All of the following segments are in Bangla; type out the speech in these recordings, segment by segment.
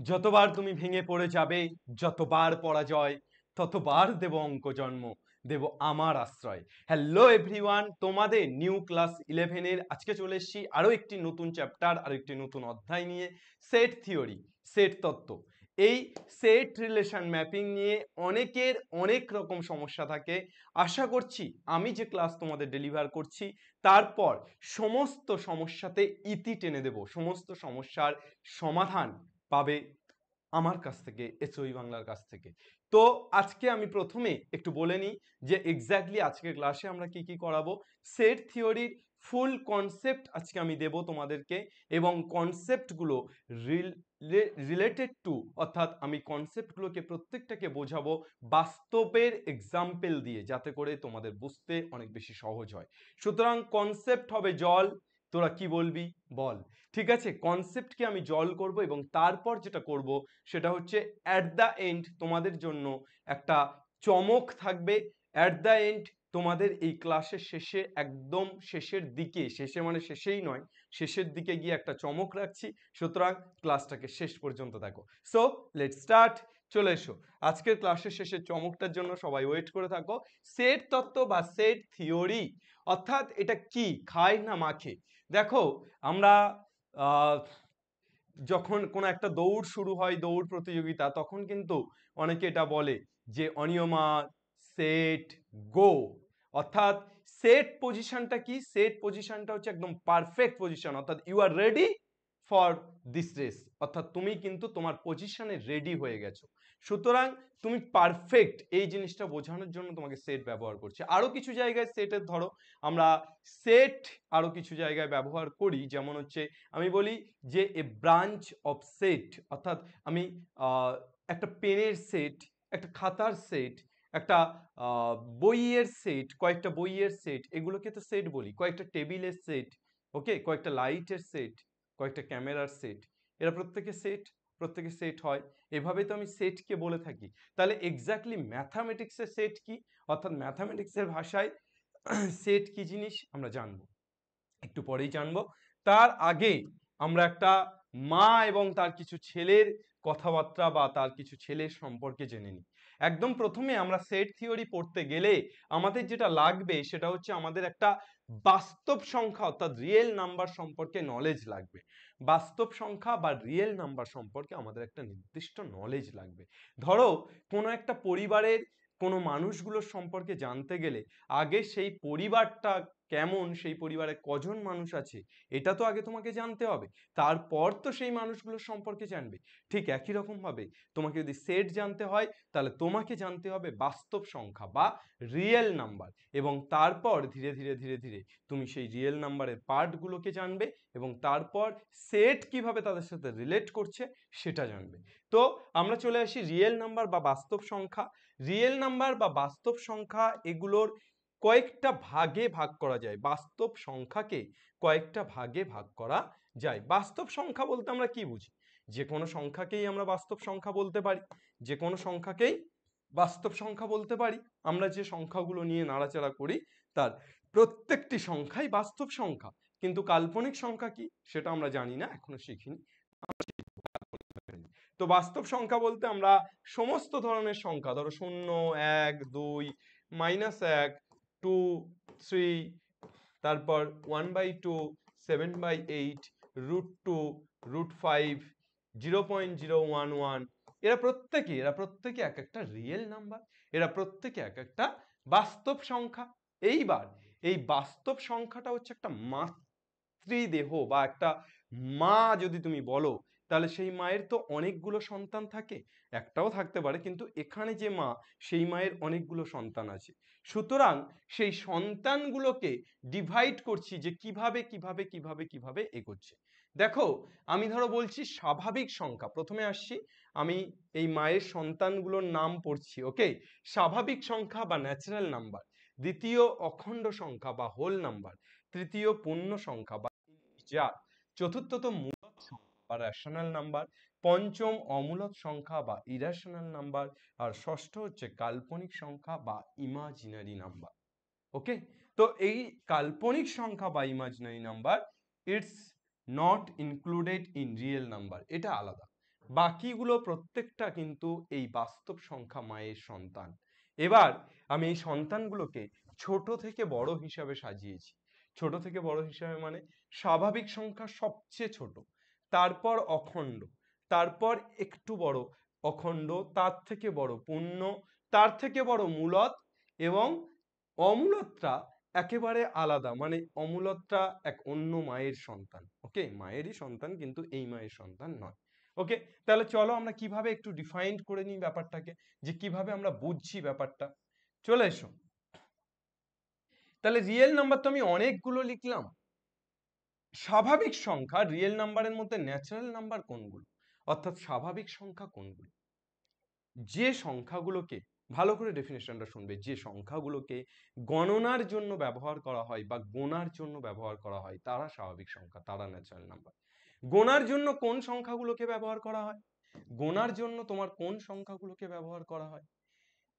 যতবার তুমি ভেঙে পড়ে যাবে, যতবার পরাজয়, ততবার দেব অঙ্ক জন্ম, দেব আমার আশ্রয়। হ্যালো এভরিওয়ান, তোমাদের নিউ ক্লাস 11-এর আজকে চলে এসেছি আরো একটি নতুন চ্যাপ্টার, আরো একটি নতুন অধ্যায় নিয়ে। সেট থিওরি, সেট তত্ত্ব। এই সেট রিলেশন ম্যাপিং নিয়ে অনেকের অনেক রকম সমস্যা থাকে। আশা করছি আমি যে ক্লাস তোমাদের ডেলিভার করছি তারপর সমস্ত সমস্যাতে ইতি টেনে দেব, সমস্ত সমস্যার সমাধান পাবে আমার কাছ থেকে, এসওই বাংলার কাছ থেকে। তো আজকে আমি প্রথমে একটু বলে নিই যে এক্স্যাক্টলি আজকের ক্লাসে আমরা কি কি করাবো। সেট থিওরির ফুল কনসেপ্ট আজকে আমি দেব তোমাদেরকে, এবং কনসেপ্টগুলো রিলেটেড টু, অর্থাৎ আমি কনসেপ্টগুলোকে প্রত্যেকটাকে বোঝাবো বাস্তবের এক্সাম্পল দিয়ে, যাতে করে তোমাদের বুঝতে অনেক বেশি সহজ হয়। সুতরাং কনসেপ্ট হবে জল, তোরা কি বলবি বল। ঠিক আছে, কনসেপ্টকে আমি জল করব, এবং তারপর যেটা করব সেটা হচ্ছে অ্যাট দ্য এন্ড তোমাদের জন্য একটা চমক থাকবে। অ্যাট দ্য এন্ড তোমাদের এই ক্লাসের শেষে, একদম শেষের দিকে, শেষে মানে শেষেই নয়, শেষের দিকে গিয়ে একটা চমক রাখছি। সুতরাং ক্লাসটাকে শেষ পর্যন্ত দেখো। So let's start. চলে এসো, আজকের ক্লাসের শেষে চমকটার জন্য সবাই ওয়েট করে থাকো। সেট তত্ত্ব বা সেট থিওরি অর্থাৎ এটা কি, খায় না মাখে। দেখো, আমরা যখন কোনো একটা দৌড় শুরু হয়, দৌড় প্রতিযোগিতা, তখন কিন্তু অনেকে এটা বলে যে অনিয়মা সেট গো। অর্থাৎ সেট পজিশনটা কি, সেট পজিশনটা হচ্ছে একদম পারফেক্ট পজিশন, অর্থাৎ you are ready for this race, অর্থাৎ তুমি কিন্তু তোমার পজিশনে রেডি হয়ে গেছো। সুতরাং তুমি পারফেক্ট, এই জিনিসটা বোঝানোর জন্য তোমাকে সেট ব্যবহার করছে। আরো কিছু জায়গায় সেটের ধরো আমরা সেট আরো কিছু জায়গায় ব্যবহার করি, যেমন হচ্ছে আমি বলি যে এ ব্রাঞ্চ অফ সেট, অর্থাৎ আমি একটা পেনের সেট, একটা খাতার সেট, একটা বইয়ের সেট, কয়েকটা বইয়ের সেট, এগুলোকে তো সেট বলি। কয়েকটা টেবিলের সেট, ওকে, কয়েকটা লাইটের সেট, কয়েকটা ক্যামেরার সেট, এরা প্রত্যেকে সেট, প্রত্যেকে সেট হয়। এভাবে তো আমি সেটকে বলে থাকি। তাহলে এক্স্যাক্টলি ম্যাথামেটিক্সের সেট কি, অর্থাৎ ম্যাথামেটিক্সের ভাষায় সেট কি জিনিস আমরা জানবো, একটু পরেই জানবো। তার আগে আমরা একটা মা এবং তার কিছু ছেলের কথাবার্তা বা তার কিছু ছেলের সম্পর্কে জেনে নিই। একদম প্রথমে আমরা সেট থিওরি পড়তে গেলে আমাদের যেটা লাগবে সেটা হচ্ছে আমাদের একটা বাস্তব সংখ্যা অর্থাৎ রিয়েল নাম্বার সম্পর্কে নলেজ লাগবে। বাস্তব সংখ্যা বা রিয়েল নাম্বার সম্পর্কে আমাদের একটা নির্দিষ্ট নলেজ লাগবে। ধরো কোনো একটা পরিবারের কোনো মানুষগুলোর সম্পর্কে জানতে গেলে আগে সেই পরিবারটা কেমন, সেই পরিবারে কজন মানুষ আছে, এটা তো আগে তোমাকে জানতে হবে। তারপর তো সেই মানুষগুলোর সম্পর্কে জানবে। ঠিক একই রকম ভাবে তোমাকে যদি সেট জানতে হয়, তাহলে তোমাকে জানতে হবে বাস্তব সংখ্যা বা রিয়েল নাম্বার, এবং তারপর ধীরে ধীরে ধীরে ধীরে তুমি সেই রিয়েল নাম্বারের পার্টগুলোকে জানবে, এবং তারপর সেট কিভাবে তাদের সাথে রিলেট করছে সেটা জানবে। তো আমরা চলে আসি রিয়েল নাম্বার বা বাস্তব সংখ্যা। রিয়েল নাম্বার বা বাস্তব সংখ্যা এগুলোর কয়েকটা ভাগে ভাগ করা যায়, বাস্তব সংখ্যাকে কয়েকটা ভাগে ভাগ করা যায়। বাস্তব সংখ্যা বলতে আমরা কি বুঝি? যে কোনো সংখ্যাকেই আমরা বাস্তব সংখ্যা বলতে পারি, যে কোনো সংখ্যাকেই বাস্তব সংখ্যা বলতে পারি। আমরা যে সংখ্যাগুলো নিয়ে নাড়াচাড়া করি তার প্রত্যেকটি সংখ্যাই বাস্তব সংখ্যা। কিন্তু কাল্পনিক সংখ্যা কি সেটা আমরা জানি না, এখনো শিখিনি। তো বাস্তব সংখ্যা বলতে আমরা সমস্ত ধরনের সংখ্যা, ধরো 0, 1, 2, -1, 2, 3, তারপর 1/2, 7/8, √2, √5, 0.011, এরা প্রত্যেকে এক একটা রিয়েল নাম্বার, এরা প্রত্যেকে এক একটা বাস্তব সংখ্যা। এইবার এই বাস্তব সংখ্যাটা হচ্ছে একটা মাতৃদেহ বা একটা মা যদি তুমি বলো, তাহলে সেই মায়ের তো অনেকগুলো সন্তান থাকে, একটাও থাকতে পারে, কিন্তু এখানে যে মা, সেই মায়ের অনেকগুলো সন্তান আছে। সুতরাং সেই সন্তানগুলোকে ডিভাইড করছি যে কিভাবে কিভাবে কিভাবে কিভাবে এগোচ্ছে। দেখো, আমি ধরো বলছি স্বাভাবিক সংখ্যা, প্রথমে আসছি, আমি এই মায়ের সন্তানগুলোর নাম পড়ছি, ওকে। স্বাভাবিক সংখ্যা বা ন্যাচারাল নাম্বার, দ্বিতীয় অখণ্ড সংখ্যা বা হোল নাম্বার, তৃতীয় পূর্ণ সংখ্যা বা ইন্টিজার, চতুর্থত মূলদ সংখ্যা বা রেশনাল নাম্বার, পঞ্চম অমূলদ সংখ্যা বা ইরেশনাল নাম্বার, আর ষষ্ঠ হচ্ছে কাল্পনিক সংখ্যা বা ইমাজিনারি নাম্বার। ওকে, তো এই কাল্পনিক সংখ্যা বা imaginary number it's not included in real number, এটা আলাদা। বাকিগুলো প্রত্যেকটা কিন্তু এই বাস্তব সংখ্যা মায়ের সন্তান। এবার আমি এই সন্তানগুলোকে ছোট থেকে বড় হিসাবে সাজিয়েছি। ছোট থেকে বড় হিসাবে মানে স্বাভাবিক সংখ্যা সবচেয়ে ছোট, তারপর অখণ্ড, তারপর একটু বড় অখণ্ড, তার থেকে বড় পূর্ণ, তার থেকে বড় মূলদ, এবং অমূলদটা একেবারে আলাদা, মানে অমূলদটা এক অন্য মায়ের সন্তান। ওকে, মায়েরই সন্তান কিন্তু এই মায়ের সন্তান নয়। ওকে, তাহলে চলো আমরা কিভাবে একটু ডিফাইন করে নিই ব্যাপারটাকে, যে কিভাবে আমরা বুঝছি ব্যাপারটা। চলে এসো। তাহলে রিয়েল নাম্বার তো আমি অনেকগুলো লিখলাম। স্বাভাবিক সংখ্যা রিয়েল নাম্বারের মধ্যে ন্যাচারাল নাম্বার কোনগুলো, অর্থাৎ স্বাভাবিক সংখ্যা কোনগুলো? যে সংখ্যাগুলোকে, ভালো করে ডেফিনেশনটা শুনবে, যে সংখ্যাগুলোকে গণনার জন্য ব্যবহার করা হয় বা গোনার জন্য ব্যবহার করা হয় তারা স্বাভাবিক সংখ্যা, তারা ন্যাচারাল নাম্বার। গোনার জন্য কোন সংখ্যাগুলোকে ব্যবহার করা হয়? গোনার জন্য তোমার কোন সংখ্যাগুলোকে ব্যবহার করা হয়?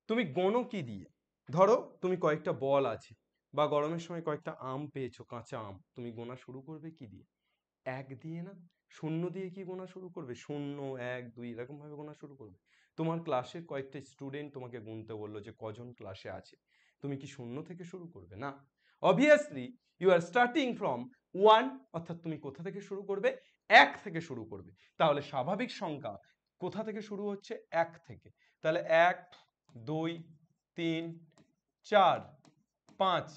তুমি গোনো কি দিয়ে? ধরো তুমি কয়েকটা বল আছে, বা গরমের সময় কয়েকটা আম পেয়েছো, কাঁচা আম, তুমি গোনা শুরু করবে কি দিয়ে? এক দিয়ে না। শূন্য দিয়ে কি গোনা শুরু করবে? শূন্য, এক, দুই, এরকম ভাবে গোনা শুরু করবে? তোমার ক্লাসের কয়েকটা স্টুডেন্ট তোমাকে গুনতে বললো যে কজন ক্লাসে আছে, তুমি কি শূন্য থেকে শুরু করবে? না, obviously you are starting from one, অর্থাৎ তুমি কোথা থেকে শুরু করবে? এক থেকে শুরু করবে। তাহলে স্বাভাবিক সংখ্যা কোথা থেকে শুরু হচ্ছে? এক থেকে। তাহলে এক, দুই, তিন, চার, পাঁচ,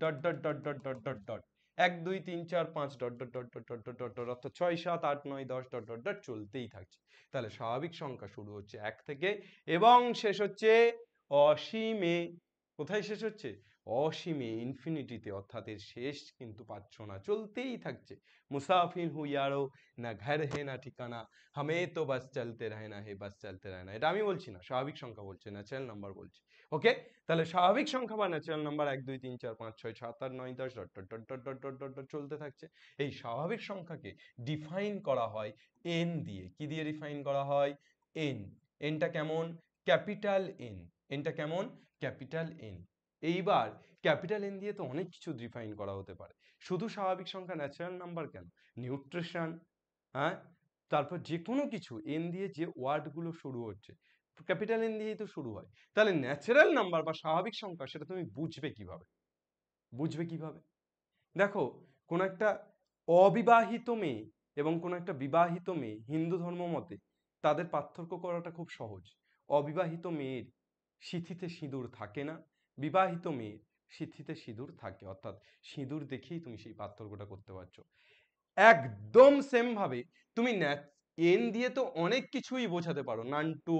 dot dot dot dot dot dot dot, এক, দুই, তিন, চার, পাঁচ, dot dot dot dot dot dot dot dot, অর্থাৎ ছয়, সাত, আট, নয়, দশ, ডট ডট ডট চলতেই থাকছে। তাহলে স্বাভাবিক সংখ্যা শুরু হচ্ছে এক থেকে এবং শেষ হচ্ছে অসীমে। কোথায় শেষ হচ্ছে? অসীমে, ইনফিনিটিতে, অর্থাৎ এর শেষ কিন্তু পাচ্ছ না, চলতেই থাকছে। মুসাফির হু ইয়ারো, না ঘর হে না ঠিকানা, হামে তো বাস চলতে রহনা হে, বাস চলতে রহনা। এটা আমি বলছি না, স্বাভাবিক সংখ্যা বলছে, ন্যাচারাল নাম্বার বলছে। ওকে, তাহলে স্বাভাবিক সংখ্যা বা ন্যাচারাল নাম্বার এক, দুই, তিন, চার, পাঁচ, ছয়, সাত, আট, নয়, দশ, dot dot dot dot dot dot dot dot চলতে থাকছে। এই স্বাভাবিক সংখ্যাকে ডিফাইন করা হয় এন দিয়ে। কি দিয়ে ডিফাইন করা হয়? এন। এনটা কেমন? Capital N. এনটা কেমন? Capital N. এইবার ক্যাপিটাল এন দিয়ে তো অনেক কিছু ডিফাইন করা হতে পারে। শুধু স্বাভাবিক সংখ্যা, ন্যাচারাল নাম্বার কেন, নিউট্রিশন, হ্যাঁ, তারপর যে কোনো কিছু এন দিয়ে যে ওয়ার্ডগুলো শুরু হচ্ছে ক্যাপিটাল এন দিয়েই তো শুরু হয়। তাহলে ন্যাচারাল নাম্বার বা স্বাভাবিক সংখ্যা সেটা তুমি বুঝবে কিভাবে? বুঝবে কিভাবে? দেখো, কোন একটা অবিবাহিত মেয়ে এবং কোন একটা বিবাহিত মেয়ে হিন্দু ধর্ম মতে তাদের পার্থক্য করাটা খুব সহজ। অবিবাহিত মেয়ের সিঁথিতে সিঁদুর থাকে না, বিবাহিত মেয়ের সিঁথিতে সিঁদুর থাকে, অর্থাৎ সিঁদুর দেখেই তুমি সেই পার্থক্যটা করতে পারছো। একদম সেম ভাবে তুমি এন দিয়ে তো অনেক কিছুই বোঝাতে পারো, নানটু,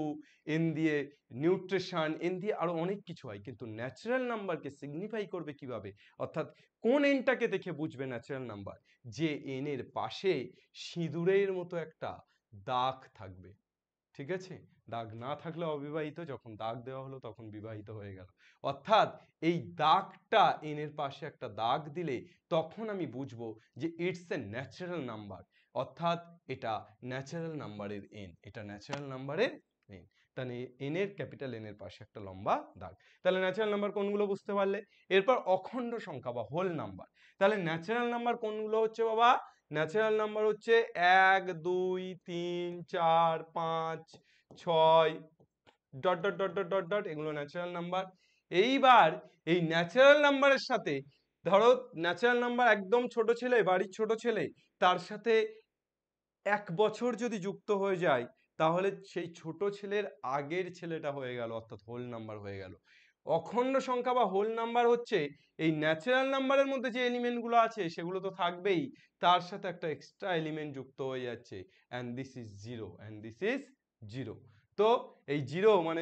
এন দিয়ে নিউট্রিশন, এন দিয়ে আরো অনেক কিছু হয়, কিন্তু ন্যাচারাল নাম্বারকে সিগনিফাই করবে কিভাবে? অর্থাৎ কোন এনটাকে দেখে বুঝবে ন্যাচারাল নাম্বার? যে এন এর পাশে সিঁদুরের মতো একটা দাগ থাকবে। ঠিক আছে, দাগ না থাকলে অবিবাহিত, যখন দাগ দেওয়া হলো তখন বিবাহিত হয়ে গেল। অর্থাৎ এই দাগটা, এন এর পাশে একটা দাগ দিলে তখন আমি বুঝবো যে ইটস এ ন্যাচারাল নাম্বার, অর্থাৎ এটা ন্যাচারাল নাম্বারের এন, এটা ন্যাচারাল নাম্বারের এন। তাহলে এন এর, ক্যাপিটাল এন এর পাশে একটা লম্বা দাগ। তাহলে ন্যাচারাল নাম্বার কোনগুলো বুঝতে পারলে। এরপর অখণ্ড সংখ্যা বা হোল নাম্বার। তাহলে ন্যাচারাল নাম্বার কোনগুলো হচ্ছে বাবা? ন্যাচারাল নাম্বার হচ্ছে এক, দুই, তিন, চার, পাঁচ, ছয়, dot dot dot dot dot dot, এগুলো ন্যাচারাল নাম্বার। এইবার এই ন্যাচারাল নাম্বারের সাথে, ধরো ন্যাচারাল নাম্বার একদম ছোট ছেলে, বাড়ির ছোট ছেলে, তার সাথে 1 বছর যদি যুক্ত হয়ে যায়, তাহলে সেই ছোট ছেলের আগের ছেলেটা হয়ে গেল, অর্থাৎ হোল নাম্বার হয়ে গেল। অখণ্ড সংখ্যা বা হোল নাম্বার হচ্ছে এই ন্যাচারাল নাম্বারের মধ্যে যে এলিমেন্ট গুলো আছে সেগুলো তো থাকবেই, তার সাথে একটা এক্সট্রা এলিমেন্ট যুক্ত হয়ে যাচ্ছে, and this is zero, and this is zero. তো এই জিরো মানে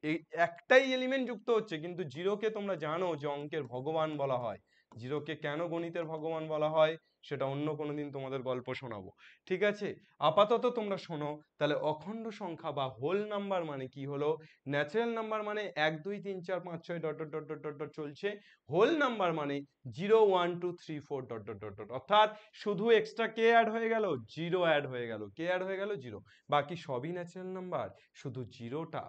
এই একটাই এলিমেন্ট যুক্ত হচ্ছে, কিন্তু জিরোকে তোমরা জানো যে অঙ্কের ভগবান বলা হয়। জিরোকে কেন গণিতের ভগবান বলা হয় সেটা অন্য কোনো দিন তোমাদের গল্প শোনাবো। ঠিক আছে, আপাতত তোমরা শোনো। তাহলে অখণ্ড সংখ্যা বা হোল নাম্বার মানে কি হলো? ন্যাচারাল নাম্বার মানে এক, দুই, তিন, চার, পাঁচ, ছয়, dot dot dot dot dot dot চলছে। হোল নাম্বার মানে 0, 1, 2, 3, 4, ডট ডট ডট ডট, অর্থাৎ শুধু এক্সট্রা কে অ্যাড হয়ে গেল? জিরো অ্যাড হয়ে গেল। কে অ্যাড হয়ে গেল? জিরো। বাকি সবই ন্যাচারাল নাম্বার, শুধু জিরোটা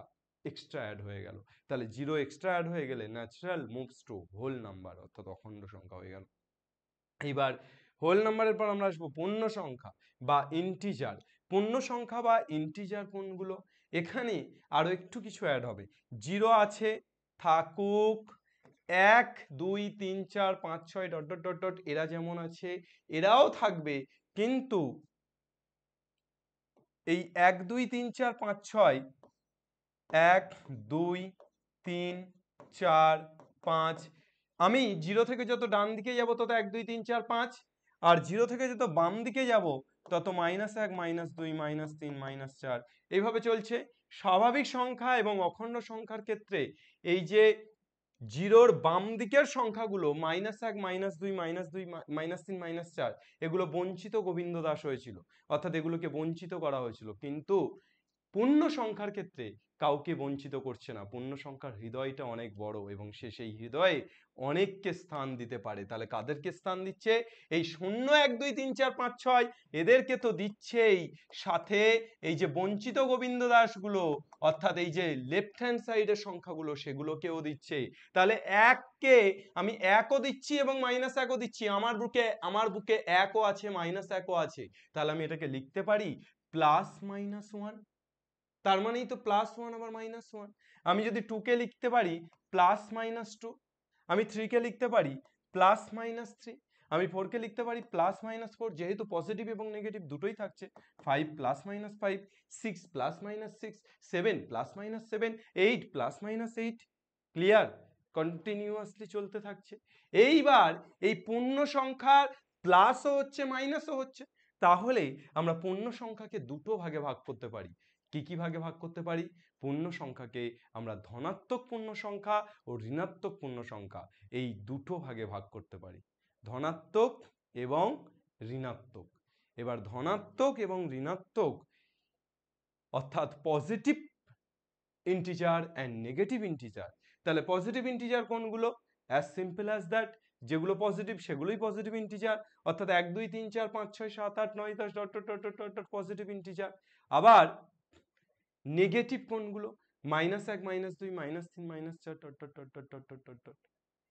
এক্সট্রা অ্যাড হয়ে গেল। তাহলে জিরো এক্সট্রা অ্যাড হয়ে গেলে natural moves to whole number, অর্থাৎ অখণ্ড সংখ্যা হয়ে গেল। এইবার হোল নাম্বারের পর আমরা আসবো পূর্ণ সংখ্যা বা ইন্টিজার। পূর্ণ সংখ্যা বা ইন্টিজার কোনগুলো? এখানে আরো একটু কিছু অ্যাড হবে। 0 আছে, থাকুক। 1 2 3 4 5 6 ডট ডট ডট ডট এরা যেমন আছে এরাও থাকবে, কিন্তু এই 1 2 3 4 5 6 1 2 3 4 5 আমি 0 থেকে যত ডান দিকে যাব তত 1 2 3 4 5, আর 0 থেকে যত বাম দিকে যাব তত -1 -2 -3 -4 এইভাবে চলছে। স্বাভাবিক সংখ্যা এবং অখণ্ড সংখ্যার ক্ষেত্রে এই যে জিরোর বাম দিকের সংখ্যাগুলো -1 -2 -2 -3 -4 এগুলো বঞ্চিত গোবিন্দ দাস হয়েছিল, অর্থাৎ এগুলোকে বঞ্চিত করা হয়েছিল। কিন্তু পূর্ণ সংখ্যার ক্ষেত্রে কাউকে বঞ্চিত করছে না। পূর্ণ সংখ্যার হৃদয়টা অনেক বড় এবং সে সেই হৃদয়ে অনেককে স্থান দিতে পারে। তাহলে কাদেরকে স্থান দিচ্ছে? এই 0 1 2 3 4 5 6 এদেরকে তো দিচ্ছেই, সাথে এই যে বঞ্চিত গোবিন্দ দাসগুলো অর্থাৎ এই যে লেফট হ্যান্ড সাইডের সংখ্যাগুলো সেগুলোকেও দিচ্ছে। তাহলে 1 কে আমি 1 ও দিচ্ছি এবং -1 ও দিচ্ছি, আমার বুকে 1 ও আছে -1 ও আছে। তাহলে আমি এটাকে লিখতে পারি +-1। তার মানেই তো +1 আবার -1। আমি যদি 2 কে লিখতে পারি +-2, আমি 3 কে লিখতে পারি +-3, আমি 4 কে লিখতে পারি +-4, যেহেতু পজিটিভ এবং নেগেটিভ দুটোই থাকছে। 5 +-5, 6 +-6, 7 +-7, 8 +-8। ক্লিয়ার? কন্টিনিউয়াসলি চলতে থাকছে। এইবার এই পূর্ণ সংখ্যার প্লাসও হচ্ছে মাইনাসও হচ্ছে, তাহলে আমরা পূর্ণ সংখ্যাকে দুটো ভাগে ভাগ করতে পারি। কি কি ভাগে ভাগ করতে পারি? পূর্ণ সংখ্যাকে আমরা ধনাত্মক পূর্ণ সংখ্যা ও ঋণাত্মক পূর্ণ সংখ্যা এই দুটো ভাগে ভাগ করতে পারি, ধনাত্মক এবং ঋণাত্মক। এবার ধনাত্মক এবং ঋণাত্মক অর্থাৎ positive integer and negative integer. তাহলে পজিটিভ ইন্টিজার কোনগুলো? অ্যাজ সিম্পল অ্যাজ দ্যাট, যেগুলো পজিটিভ সেগুলোই পজিটিভ ইন্টিজার, অর্থাৎ 1 2 3 4 5 6 7 8 9 10 dot dot dot dot dot positive integer. আবার নেগেটিভ কোনগুলো? -1 -2 -3 -4 dot dot dot dot dot dot dot,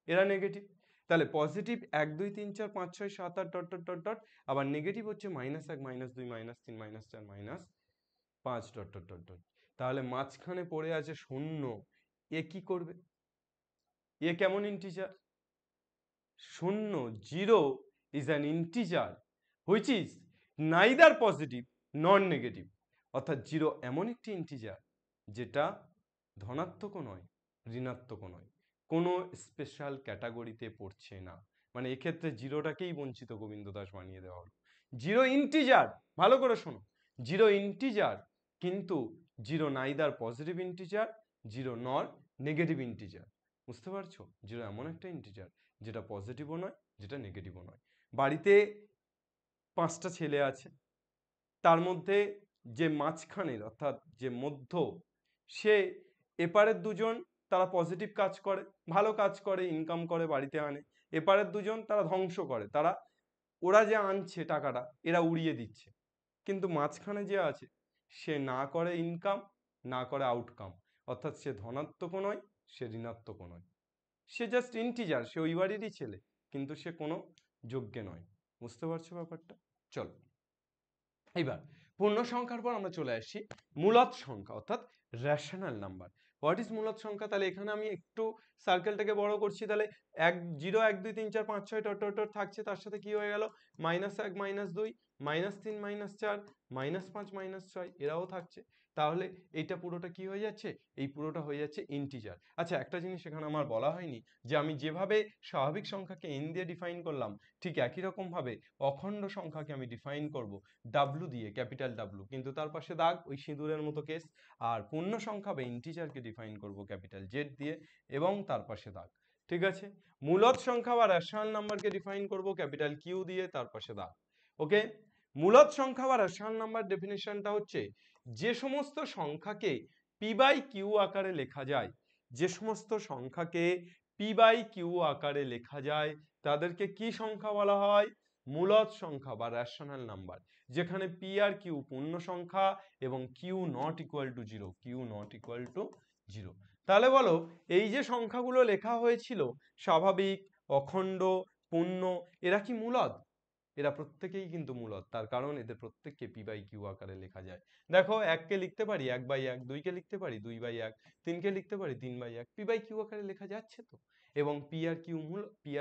এরা নেগেটিভ। তাহলে positive 1 2 3 4 5 6 7 8 dot dot dot dot, আবার নেগেটিভ হচ্ছে -1 -2 -3 -4 -5 ডট ডট ডট ডট। তাহলে মাঝখানে পড়ে আছে 0, এ কি করবে? এ কেমন integer? 0 0 is an integer which is neither positive nor negative, অর্থাৎ 0 এমন একটি ইন্টিজার যেটা ধনাত্মকও নয় ঋণাত্মকও নয়, কোনো স্পেশাল ক্যাটাগরিতে পড়ছে না। মানে এক্ষেত্রে জিরোটাকেই বঞ্চিত গোবিন্দ দাস বানিয়ে দেওয়া হলো। 0 ইন্টিজার, ভালো করে শোনো, 0 ইন্টিজার, কিন্তু 0 নাইদার পজিটিভ ইন্টিজার, 0 নর নেগেটিভ ইন্টিজার। বুঝতে পারছো? 0 এমন একটা ইন্টিজার যেটা পজিটিভও নয় যেটা নেগেটিভও নয়। বাড়িতে 5টা ছেলে আছে, তার মধ্যে যে মাঝখানের অর্থাৎ যে মধ্য, সে এপারের দুজন তারা পজিটিভ কাজ করে, ভালো কাজ করে, ইনকাম করে, বাড়িতে আনে। এপারের দুজন তারা ধ্বংস করে, ওরা যে আনছে টাকাটা এরা উড়িয়ে দিচ্ছে। কিন্তু মাঝখানে যে আছে সে না করে ইনকাম না করে আউটকাম, অর্থাৎ সে ধনাত্মকও নয় সে ঋণাত্মকও নয়, সে জাস্ট ইন্টিজার, সে ওই বাড়িরই ছেলে কিন্তু সে কোনো যোগ্যে নয়। বুঝতে পারছো ব্যাপারটা? চলো এইবার পূর্ণ সংখ্যার পর আমরা চলে আসছি মূলদ সংখ্যা অর্থাৎ রেশনাল নাম্বার। হোয়াট ইজ মূলদ সংখ্যা? তাহলে এখানে আমি একটু সার্কেলটাকে বড় করছি। তাহলে 0 1 2 3 4 5 6 ডট ডট ডট থাকছে, তার সাথে কি হয়ে গেল -1 -2 -3 -4 -5 -6 এরাও থাকছে। তাহলে এইটা পুরোটা কি হয়ে যাচ্ছে? এই পুরোটা হয়ে যাচ্ছে ইন্টিজার। আচ্ছা, একটা জিনিস এখানে আমার বলা হয়নি যে আমি যেভাবে স্বাভাবিক সংখ্যাকে n দিয়ে ডিফাইন করলাম ঠিক একই রকম ভাবে অখণ্ড সংখ্যাকে আমি ডিফাইন করব W দিয়ে, ক্যাপিটাল W, কিন্তু তার পাশে দাগ, ওই সিঁদুরের মতো কেস। আর পূর্ণ সংখ্যা বা ইন্টিজারকে ডিফাইন করব ক্যাপিটাল Z দিয়ে এবং তার পাশে দাগ। ঠিক আছে? মূলদ সংখ্যা বা রেশনাল নাম্বারকে ডিফাইন করব ক্যাপিটাল Q দিয়ে, তার পাশে দাগ। ওকে? মূলদ সংখ্যা বা রেশনাল নাম্বার ডেফিনিশনটা হচ্ছে যে সমস্ত সংখ্যাকে P বাই Q আকারে লেখা যায়, যে সমস্ত সংখ্যাকে P বাই Q আকারে লেখা যায় তাদেরকে কি সংখ্যা বলা হয়? মূলদ সংখ্যা বা রেশনাল নাম্বার। যেখানে P আর Q পূর্ণ সংখ্যা এবং Q not equal to 0, Q not equal to 0। তাহলে বলো, এই যে সংখ্যাগুলো লেখা হয়েছিল স্বাভাবিক, অখণ্ড, পূর্ণ, এরা কি মূলদ? এরা প্রত্যেকেই কিন্তু মূলদ, তার কারণ এদের প্রত্যেককে পি বাই কিউ আকারে লেখা যায়। দেখো, 1 কে লিখতে পারি 1/1, 2 কে লিখতে পারি 2/1, 3 কে লিখতে পারি 3/1, পি বাই কিউ আকারে লেখা যাচ্ছে তো। এবং পি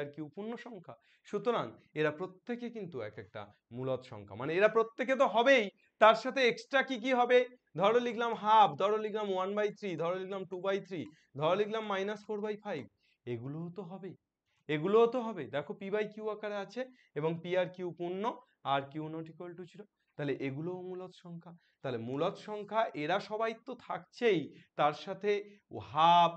আর কিউ পূর্ণ সংখ্যা, সুতরাং এরা প্রত্যেকে কিন্তু এক একটা মূলদ সংখ্যা, মানে এরা প্রত্যেকে তো হবেই, তার সাথে এক্সট্রা কি কি হবে, ধরো লিখলাম হাফ, ধরো লিখলাম 1/3, ধরো লিখলাম 2/3, ধরো লিখলাম -4/5, এগুলোও তো হবে, এগুলোও তো হবে। দেখো পি বাই কিউ আকারে আছে এবং পি আর কিউ পূর্ণ, আর কিউ নট ইকুয়াল টু 0, তাহলে এগুলোও মূলদ সংখ্যা। তাহলে মূলদ সংখ্যা এরা সবাই তো থাকছেই, তার সাথে হাফ,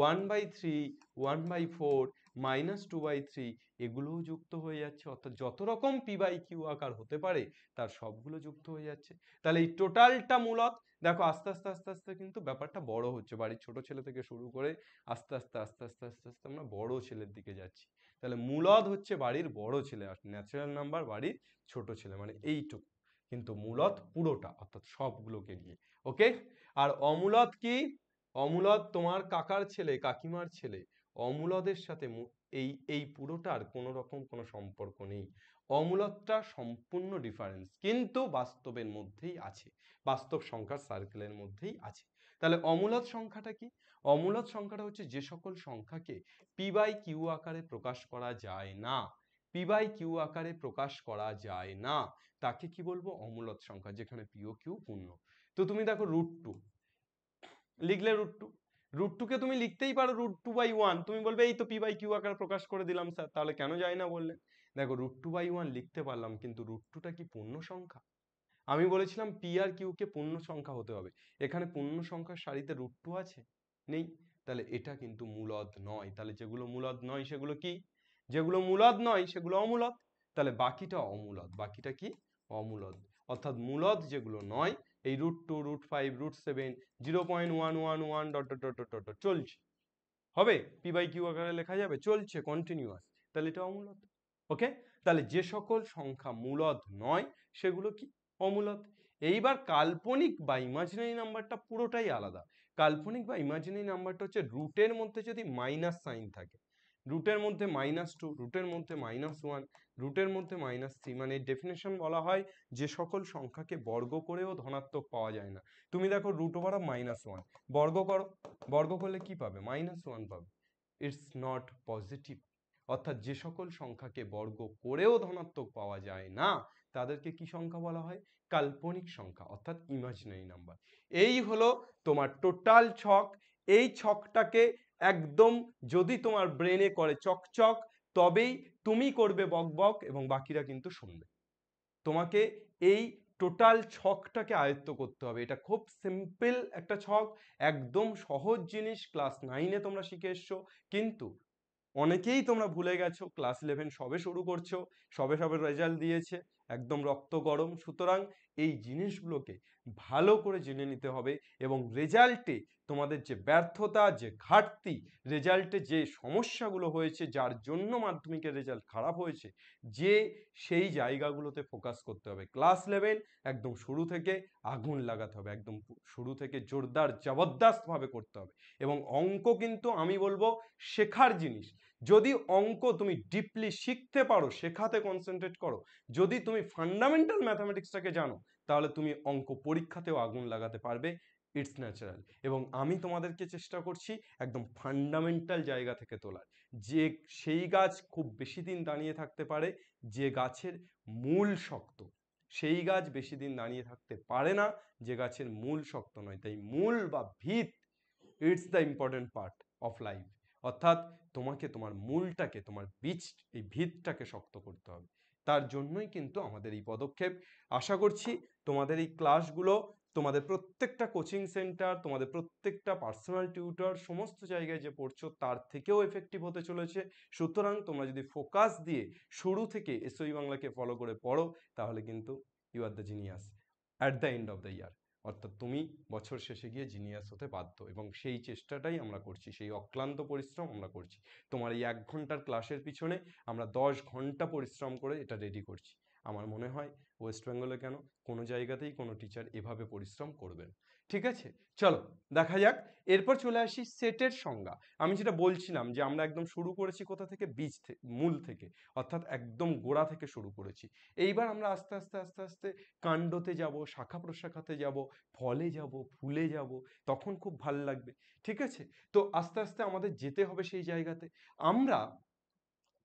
1/3, 1/4, -2/3, এগুলোও যুক্ত হয়ে যাচ্ছে। অর্থাৎ যত রকম পি বাই কিউ আকার হতে পারে তার সবগুলো যুক্ত হয়ে যাচ্ছে। তাহলে এই টোটালটা মূলদ। দেখো আস্তে আস্তে আস্তে আস্তে কিন্তু ব্যাপারটা বড় হচ্ছে, বাড়ির ছোট ছেলে থেকে শুরু করে আস্তে আস্তে আস্তে আস্তে আস্তে আস্তে আমরা বড় ছেলের দিকে যাচ্ছি। তাহলে মূলদ হচ্ছে বাড়ির বড় ছেলে, আর ন্যাচারাল নাম্বার বাড়ির ছোট ছেলে, মানে এইটুকু। কিন্তু মূলদ পুরোটা, অর্থাৎ সবগুলোকে নিয়ে। ওকে। আর অমূলদ কি? অমূলদ তোমার কাকার ছেলে, কাকিমার ছেলে। অমূলদের সাথে এই এই পুরোটার কোনো রকম কোনো সম্পর্ক নেই। অমূলদটা সম্পূর্ণ ডিফারেন্স, কিন্তু বাস্তবের মধ্যেই আছে, বাস্তব সংখ্যার সার্কেলের মধ্যেই আছে। তাহলে অমূলদ সংখ্যাটা কি? অমূলদ সংখ্যাটা হচ্ছে যে সকল সংখ্যাকে পি বাই কিউ আকারে প্রকাশ করা যায় না, পি বাই কিউ আকারে প্রকাশ করা যায় না, তাকে কি বলবো? অমূলদ সংখ্যা, যেখানে পি ও কিউ পূর্ণ। তো তুমি দেখো √2 লিখলে, √2 কে তুমি লিখতেই পারো √2/1, তুমি বলবে এই তো পি বাই কিউ আকারে প্রকাশ করে দিলাম স্যার, তাহলে কেন যায় না বললেন? দেখো √2/1 লিখতে পারলাম, কিন্তু √2টা কি পূর্ণ সংখ্যা? আমি বলেছিলাম পি আর কিউ কে পূর্ণ সংখ্যা হতে হবে, এখানে পূর্ণ সংখ্যার সারিতে √2 আছে? নেই। তাহলে এটা কিন্তু মূলদ নয়। তাহলে যেগুলো মূলদ নয় সেগুলো কি? যেগুলো মূলদ নয় সেগুলো অমূলদ। তাহলে বাকিটা অমূলদ, বাকিটা কি? অমূলদ। অর্থাৎ মূলদ যেগুলো নয়, এই √2, √5, √7, 0.111 dot dot dot dot dot চলছে, হবে পি বাই কিউ আকারে লেখা যাবে, চলছে কন্টিনিউয়াস, তাহলে এটা অমূলদ। ওকে। তাহলে যে সকল সংখ্যা মূলদ নয় সেগুলো কি? অমূলদ। এইবার কাল্পনিক বা ইমাজিনারি নাম্বারটা পুরোটাই আলাদা। কাল্পনিক বা ইমাজিনারি নাম্বারটা হচ্ছে রুটের মধ্যে যদি মাইনাস সাইন থাকে, রুটের মধ্যে -2, রুটের মধ্যে -1, রুটের মধ্যে -3, মানে ডেফিনেশন বলা হয় যে সকল সংখ্যাকে বর্গ করেও ধনাত্মক পাওয়া যায় না। তুমি দেখো √1 বর্গ করো, বর্গ করলে কি পাবে? -1 পাবে। It's not positive. অর্থাৎ যে সকল সংখ্যাকে বর্গ করেও ধনাত্মক পাওয়া যায় না তাদেরকে কি সংখ্যা বলা হয়? কাল্পনিক সংখ্যা, অর্থাৎ ইমাজিনারি নাম্বার। এই হলো তোমার টোটাল ছক। এই ছকটাকে একদম যদি তোমার ব্রেনে করে চকচক, তবেই তুমি করবে বকবক এবং বাকিরা কিন্তু শুনবে। তোমাকে এই টোটাল ছকটাকে আয়ত্ত করতে হবে। এটা খুব সিম্পল একটা ছক, একদম সহজ জিনিস, ক্লাস 9-এ তোমরা শিখে এসছো, কিন্তু অনেকেই তোমরা ভুলে গেছো, ক্লাস 11 সবে শুরু করছো, সবে সবে রেজাল্ট দিয়েছে, একদম রক্ত গরম। সুতরাং এই জিনিসগুলোকে ভালো করে জেনে নিতে হবে এবং রেজাল্টে তোমাদের যে ব্যর্থতা, যে ঘাটতি, রেজাল্টে যে সমস্যাগুলো হয়েছে, যার জন্য মাধ্যমিকের রেজাল্ট খারাপ হয়েছে, যে সেই জায়গাগুলোতে ফোকাস করতে হবে। ক্লাস 11 একদম শুরু থেকে আগুন লাগাতে হবে, একদম শুরু থেকে জোরদার জবরদস্ত ভাবে করতে হবে। এবং অঙ্ক কিন্তু আমি বলবো শেখার জিনিস। যদি অঙ্ক তুমি ডিপলি শিখতে পারো, শেখাতে কনসেন্ট্রেট করো, যদি তুমি ফান্ডামেন্টাল ম্যাথামেটিক্সটাকে জানো, তাহলে তুমি অঙ্ক পরীক্ষাতেও আগুন লাগাতে পারবে। It's natural. এবং আমি তোমাদেরকে চেষ্টা করছি একদম ফান্ডামেন্টাল জায়গা থেকে তোলার, যে সেই গাছ খুব বেশি দিন দাঁড়িয়ে থাকতে পারে যে গাছের মূল শক্ত, সেই গাছ বেশি দিন দাঁড়িয়ে থাকতে পারে না যে গাছের মূল শক্ত নয়। তাই মূল বা ভিত, it's the important part of life. অর্থাৎ তোমাকে তোমার মূলটাকে, তোমার বীজ, এই ভিতটাকে শক্ত করতে হবে। তার জন্যই কিন্তু আমাদের এই পদক্ষেপ। আশা করছি তোমাদের এই ক্লাসগুলো তোমাদের প্রত্যেকটা কোচিং সেন্টার, তোমাদের প্রত্যেকটা পার্সোনাল টিউটর, সমস্ত জায়গায় যে পড়ছো তার থেকেও এফেক্টিভ হতে চলেছে। সুতরাং তোমরা যদি ফোকাস দিয়ে শুরু থেকে এসওই বাংলাকে ফলো করে পড়ো, তাহলে কিন্তু you are the genius at the end of the year. অর্থাৎ তুমি বছর শেষে গিয়ে জিনিয়াস হতে বাধ্য, এবং সেই চেষ্টাটাই আমরা করছি, সেই অক্লান্ত পরিশ্রম আমরা করছি। তোমার এই 1 ঘন্টার ক্লাসের পিছনে আমরা 10 ঘন্টা পরিশ্রম করে এটা রেডি করছি। আমার মনে হয় ওয়েস্ট বেঙ্গলে কেন কোনো জায়গাতেই কোনো টিচার এভাবে পরিশ্রম করবেন। ঠিক আছে, চলো দেখা যাক। এরপর চলে আসি সেটের সংজ্ঞা। আমি যেটা বলছিলাম যে আমরা একদম শুরু করেছি কোথা থেকে, বীজ থেকে, মূল থেকে, অর্থাৎ একদম গোড়া থেকে শুরু করেছি। এইবার আমরা আস্তে আস্তে আস্তে আস্তে কাণ্ডতে যাব, শাখা প্রশাখাতে যাব, ফলে যাব, ফুলে যাব, তখন খুব ভালো লাগবে। ঠিক আছে, তো আস্তে আস্তে আমাদের যেতে হবে সেই জায়গাতে। আমরা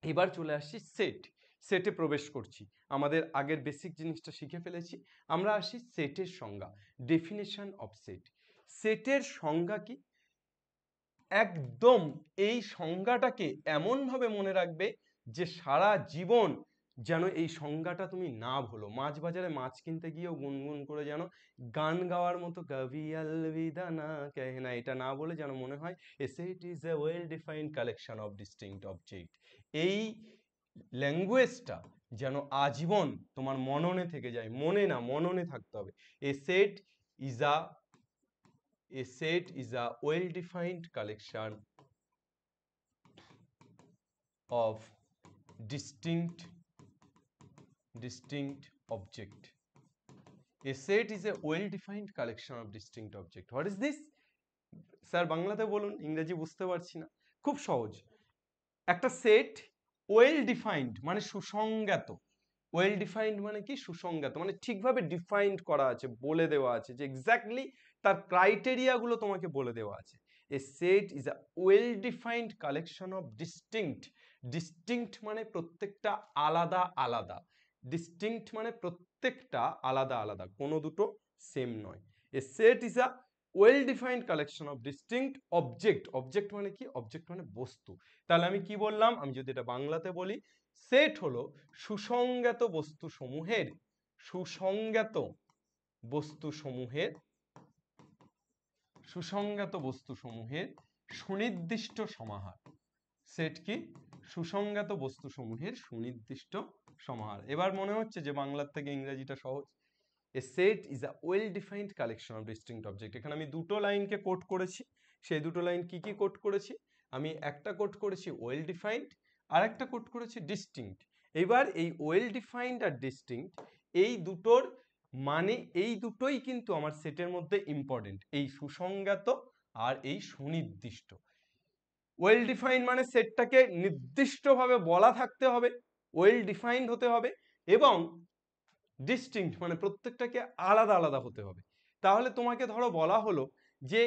এবার চলে আসছি সেটে প্রবেশ করছি। আমাদের আগের বেসিক জিনিসটা শিখে ফেলেছি। আমরা আসি সেটের সংজ্ঞা, ডেফিনেশন অফ সেট। সেটের সংজ্ঞা কি? একদম এই সংজ্ঞাটাকে এমনভাবে মনে রাখবে যে সারা জীবন যেন এই সংজ্ঞাটা তুমি না ভুলো। মাছ বাজারে মাছ কিনতে গিয়েও গুনগুন করে যেন গান গাওয়ার মতো কভি আলবিদা না কেহনা, এটা না বলে যেন মনে হয় a set is a well defined collection of distinct object. এই ল্যাঙ্গুয়েজটা যেন আজীবন তোমার মননে থেকে যায়, মনে না মননে থাকতে হবে। A set is a well-defined collection of distinct object. A set is a well-defined collection of distinct object. What is this? Sir বাংলাতে বলুন, ইংরেজি বুঝতে পারছি না। খুব সহজ, একটা সেট ওয়েল ডিফাইন্ড মানে সুসংজ্ঞাত। ওয়েল ডিফাইন্ড মানে কি? সুসংজ্ঞাত মানে ঠিকভাবে ডিফাইন্ড করা আছে, বলে দেওয়া আছে, যে এক্স্যাক্টলি তার ক্রাইটেরিয়া গুলো তোমাকে বলে দেওয়া আছে। A set is a well defined collection of distinct মানে প্রত্যেকটা আলাদা আলাদা, ডিস্টিংক্ট মানে প্রত্যেকটা আলাদা আলাদা, কোনো দুটো সেম নয়। A set is a well defined collection of distinct object মানে কি? অবজেক্ট মানে বস্তু। তাহলে আমি কি বললাম? আমি যদি এটা বাংলাতে বলি, সেট হলো সুসংজ্ঞাত বস্তুসমূহের সুনির্দিষ্ট সমাহার। সেট কি? সুসংজ্ঞাত বস্তুসমূহের সুনির্দিষ্ট সমাহার। এবার মনে হচ্ছে যে বাংলার থেকে ইংরেজিটা সহজ। A set is a well-defined collection of distinct object. এখানে আমি দুটো লাইনকে কোট করেছি। সেই দুটো লাইন কি কি কোট করেছি? আমি একটা কোট করেছি ওয়েল ডিফাইন্ড, আর একটা কোট করেছি ডিস্টিংক্ট। এবার এই ওয়েল ডিফাইন্ড আর ডিস্টিংক্ট এই দুটোর মানে এই দুটোই কিন্তু আমার সেটের মধ্যে ইম্পর্টেন্ট, এই সুসংজ্ঞাত আর এই সুনির্দিষ্ট। ওয়েল ডিফাইন্ড মানে সেটটাকে নির্দিষ্টভাবে বলা থাকতে হবে, ওয়েল ডিফাইন্ড হতে হবে, এবং ডিস্টিংক্ট মানে প্রত্যেকটাকে আলাদা আলাদা হতে হবে। তাহলে তোমাকে ধরো বলা হলো যে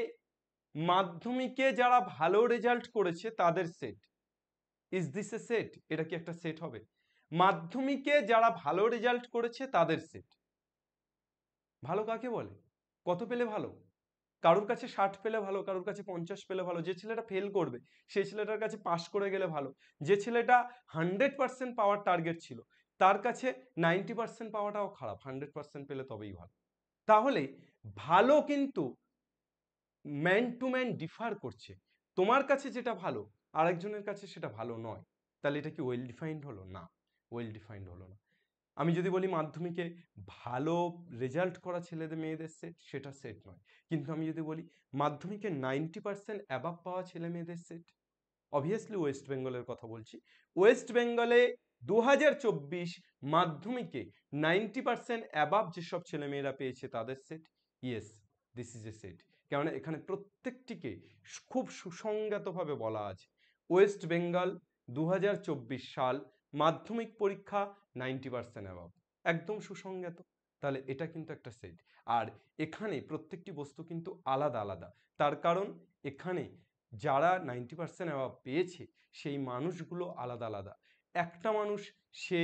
মাধ্যমিকে যারা ভালো রেজাল্ট করেছে তাদের set. Is this A set? এটা কি একটা সেট হবে? মাধ্যমিকে যারা ভালো রেজাল্ট করেছে তাদের সেট। ভালো কাকে বলে? কত পেলে ভালো? কারোর কাছে 60 পেলে ভালো, কারোর কাছে 50 পেলে ভালো। যে ছেলেটা ফেল করবে সেই ছেলেটার কাছে পাস করে গেলে ভালো। যে ছেলেটা 100% পাওয়ার টার্গেট ছিল তার কাছে 90% পাওয়াটাও খারাপ, 100% পেলে তবেই ভালো। তাহলে ভালো কিন্তু ম্যান টু ম্যান ডিফার করছে। তোমার কাছে যেটা ভালো আরেকজনের কাছে সেটা ভালো নয়। তাহলে এটা কি ওয়েল ডিফাইন্ড হলো? না, ওয়েল ডিফাইন্ড হলো না। আমি যদি বলি মাধ্যমিকে ভালো রেজাল্ট করা ছেলেদের মেয়েদের সেট, সেটা সেট নয়। কিন্তু আমি যদি বলি মাধ্যমিকে 90% অ্যাবাভ পাওয়া ছেলে মেয়েদের সেট, অবভিয়াসলি ওয়েস্ট বেঙ্গলের কথা বলছি, ওয়েস্ট বেঙ্গলে 2024 মাধ্যমিকে 90% অ্যাবাভ যেসব ছেলেমেয়েরা পেয়েছে তাদের set, yes this is a set. কেননা এখানে প্রত্যেকটিকে খুব সুসংজ্ঞাতভাবে বলা আছে। ওয়েস্ট বেঙ্গল 2024 সাল মাধ্যমিক পরীক্ষা 90% অ্যাবাভ, একদম সুসংজ্ঞাত। তাহলে এটা কিন্তু একটা সেট। আর এখানে প্রত্যেকটি বস্তু কিন্তু আলাদা আলাদা, তার কারণ এখানে যারা 90% অ্যাবাভ পেয়েছে সেই মানুষগুলো আলাদা আলাদা। একটা মানুষ সে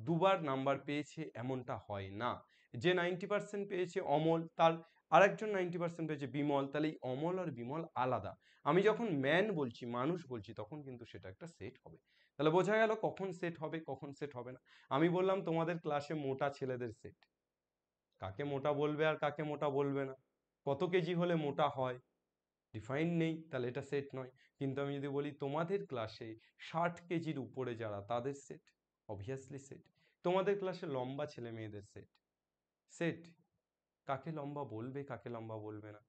দুবার নাম্বার পেয়েছে এমনটা হয় না। যে 90% পেয়েছে অমল, তার আরেকজন 90% পেয়েছে বিমল, তাহলে এই অমল আর বিমল আলাদা। আমি যখন ম্যান বলছি, মানুষ বলছি, তখন কিন্তু সেটা একটা সেট হবে। তাহলে বোঝা গেল কখন সেট হবে কখন সেট হবে না। আমি বললাম তোমাদের ক্লাসে মোটা ছেলেদের সেট, কাকে মোটা বলবে আর কাকে মোটা বলবে না, কত কেজি হলে মোটা হয় ডিফাইন নেই, তাহলে এটা সেট নয়। কিন্তু আমি যদি বলি তোমাদের ক্লাসে 60 কেজির উপরে যারা তাদের সেট, অবভিয়াসলি সেট। তোমাদের ক্লাসে লম্বা ছেলে মেয়েদের সেট, সেট। কাকে লম্বা বলবে কাকে লম্বা বলবে না।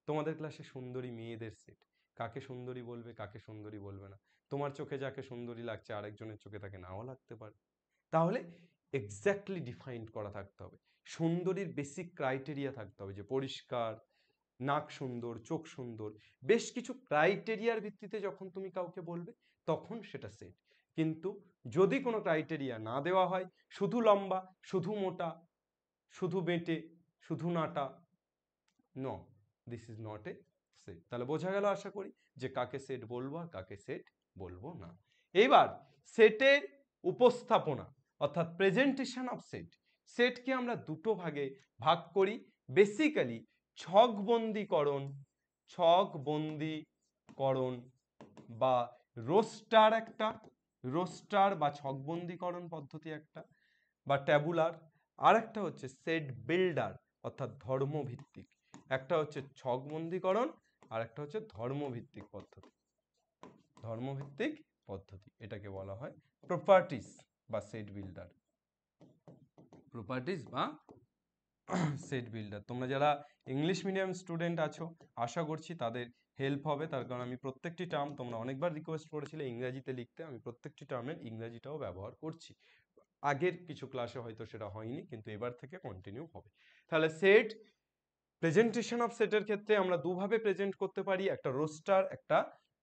তোমাদের ক্লাসে সুন্দরী মেয়েদের সেট, কাকে সুন্দরী বলবে কাকে সুন্দরী বলবে না। তোমার চোখে যাকে সুন্দরী লাগছে আরেকজনের চোখে তাকে নাও লাগতে পারে। তাহলে এক্স্যাক্টলি ডিফাইন্ড করা থাকতে হবে। সুন্দরীর বেসিক ক্রাইটেরিয়া থাকতে হবে, যে পরিষ্কার, নাক সুন্দর, চোখ সুন্দর, বেশ কিছু ক্রাইটেরিয়ার ভিত্তিতে যখন তুমি কাউকে বলবে তখন সেটা সেট। কিন্তু যদি কোনো ক্রাইটেরিয়া না দেওয়া হয়, শুধু লম্বা, শুধু মোটা, শুধু বেঁটে, শুধু নাটা, no, this is not a set. তাহলে বোঝা গেল আশা করি যে কাকে সেট বলবো আর কাকে সেট বলবো না। এইবার সেটের উপস্থাপনা অর্থাৎ প্রেজেন্টেশন অফ সেট, সেটকে আমরা দুটো ভাগে ভাগ করি। বেসিক্যালি ছকবন্দীকরণ, ছকবন্দীকরণ বা রোস্টার একটা, রোস্টার বা ছকবন্দীকরণ পদ্ধতি একটা, বা ট্যাবুলার। আর একটা হচ্ছে সেট বিল্ডার অর্থাৎ ধর্মভিত্তিক। একটা হচ্ছে ছকবন্দীকরণ আর একটা হচ্ছে ধর্মভিত্তিক পদ্ধতি। ধর্মভিত্তিক পদ্ধতি এটাকে বলা হয় প্রপার্টিস বা সেট বিল্ডার, প্রপার্টিস বা সেট বিল্ডার। তোমরা যারা ইংলিশ মিডিয়াম স্টুডেন্ট আছো আশা করছি তাদের হেল্প হবে, তার কারণ আমি প্রত্যেকটি টার্ম, তোমরা অনেকবার রিকোয়েস্ট করেছিলে ইংরাজিতে লিখতে, আমি প্রত্যেকটি টার্মের ইংরাজিটাও ব্যবহার করছি। আগের কিছু ক্লাসে হয়তো সেটা হয়নি, কিন্তু এবার থেকে কন্টিনিউ হবে। তাহলে সেট, প্রেজেন্টেশন অফ সেটের ক্ষেত্রে আমরা দুভাবে প্রেজেন্ট করতে পারি, একটা রোস্টার, একটা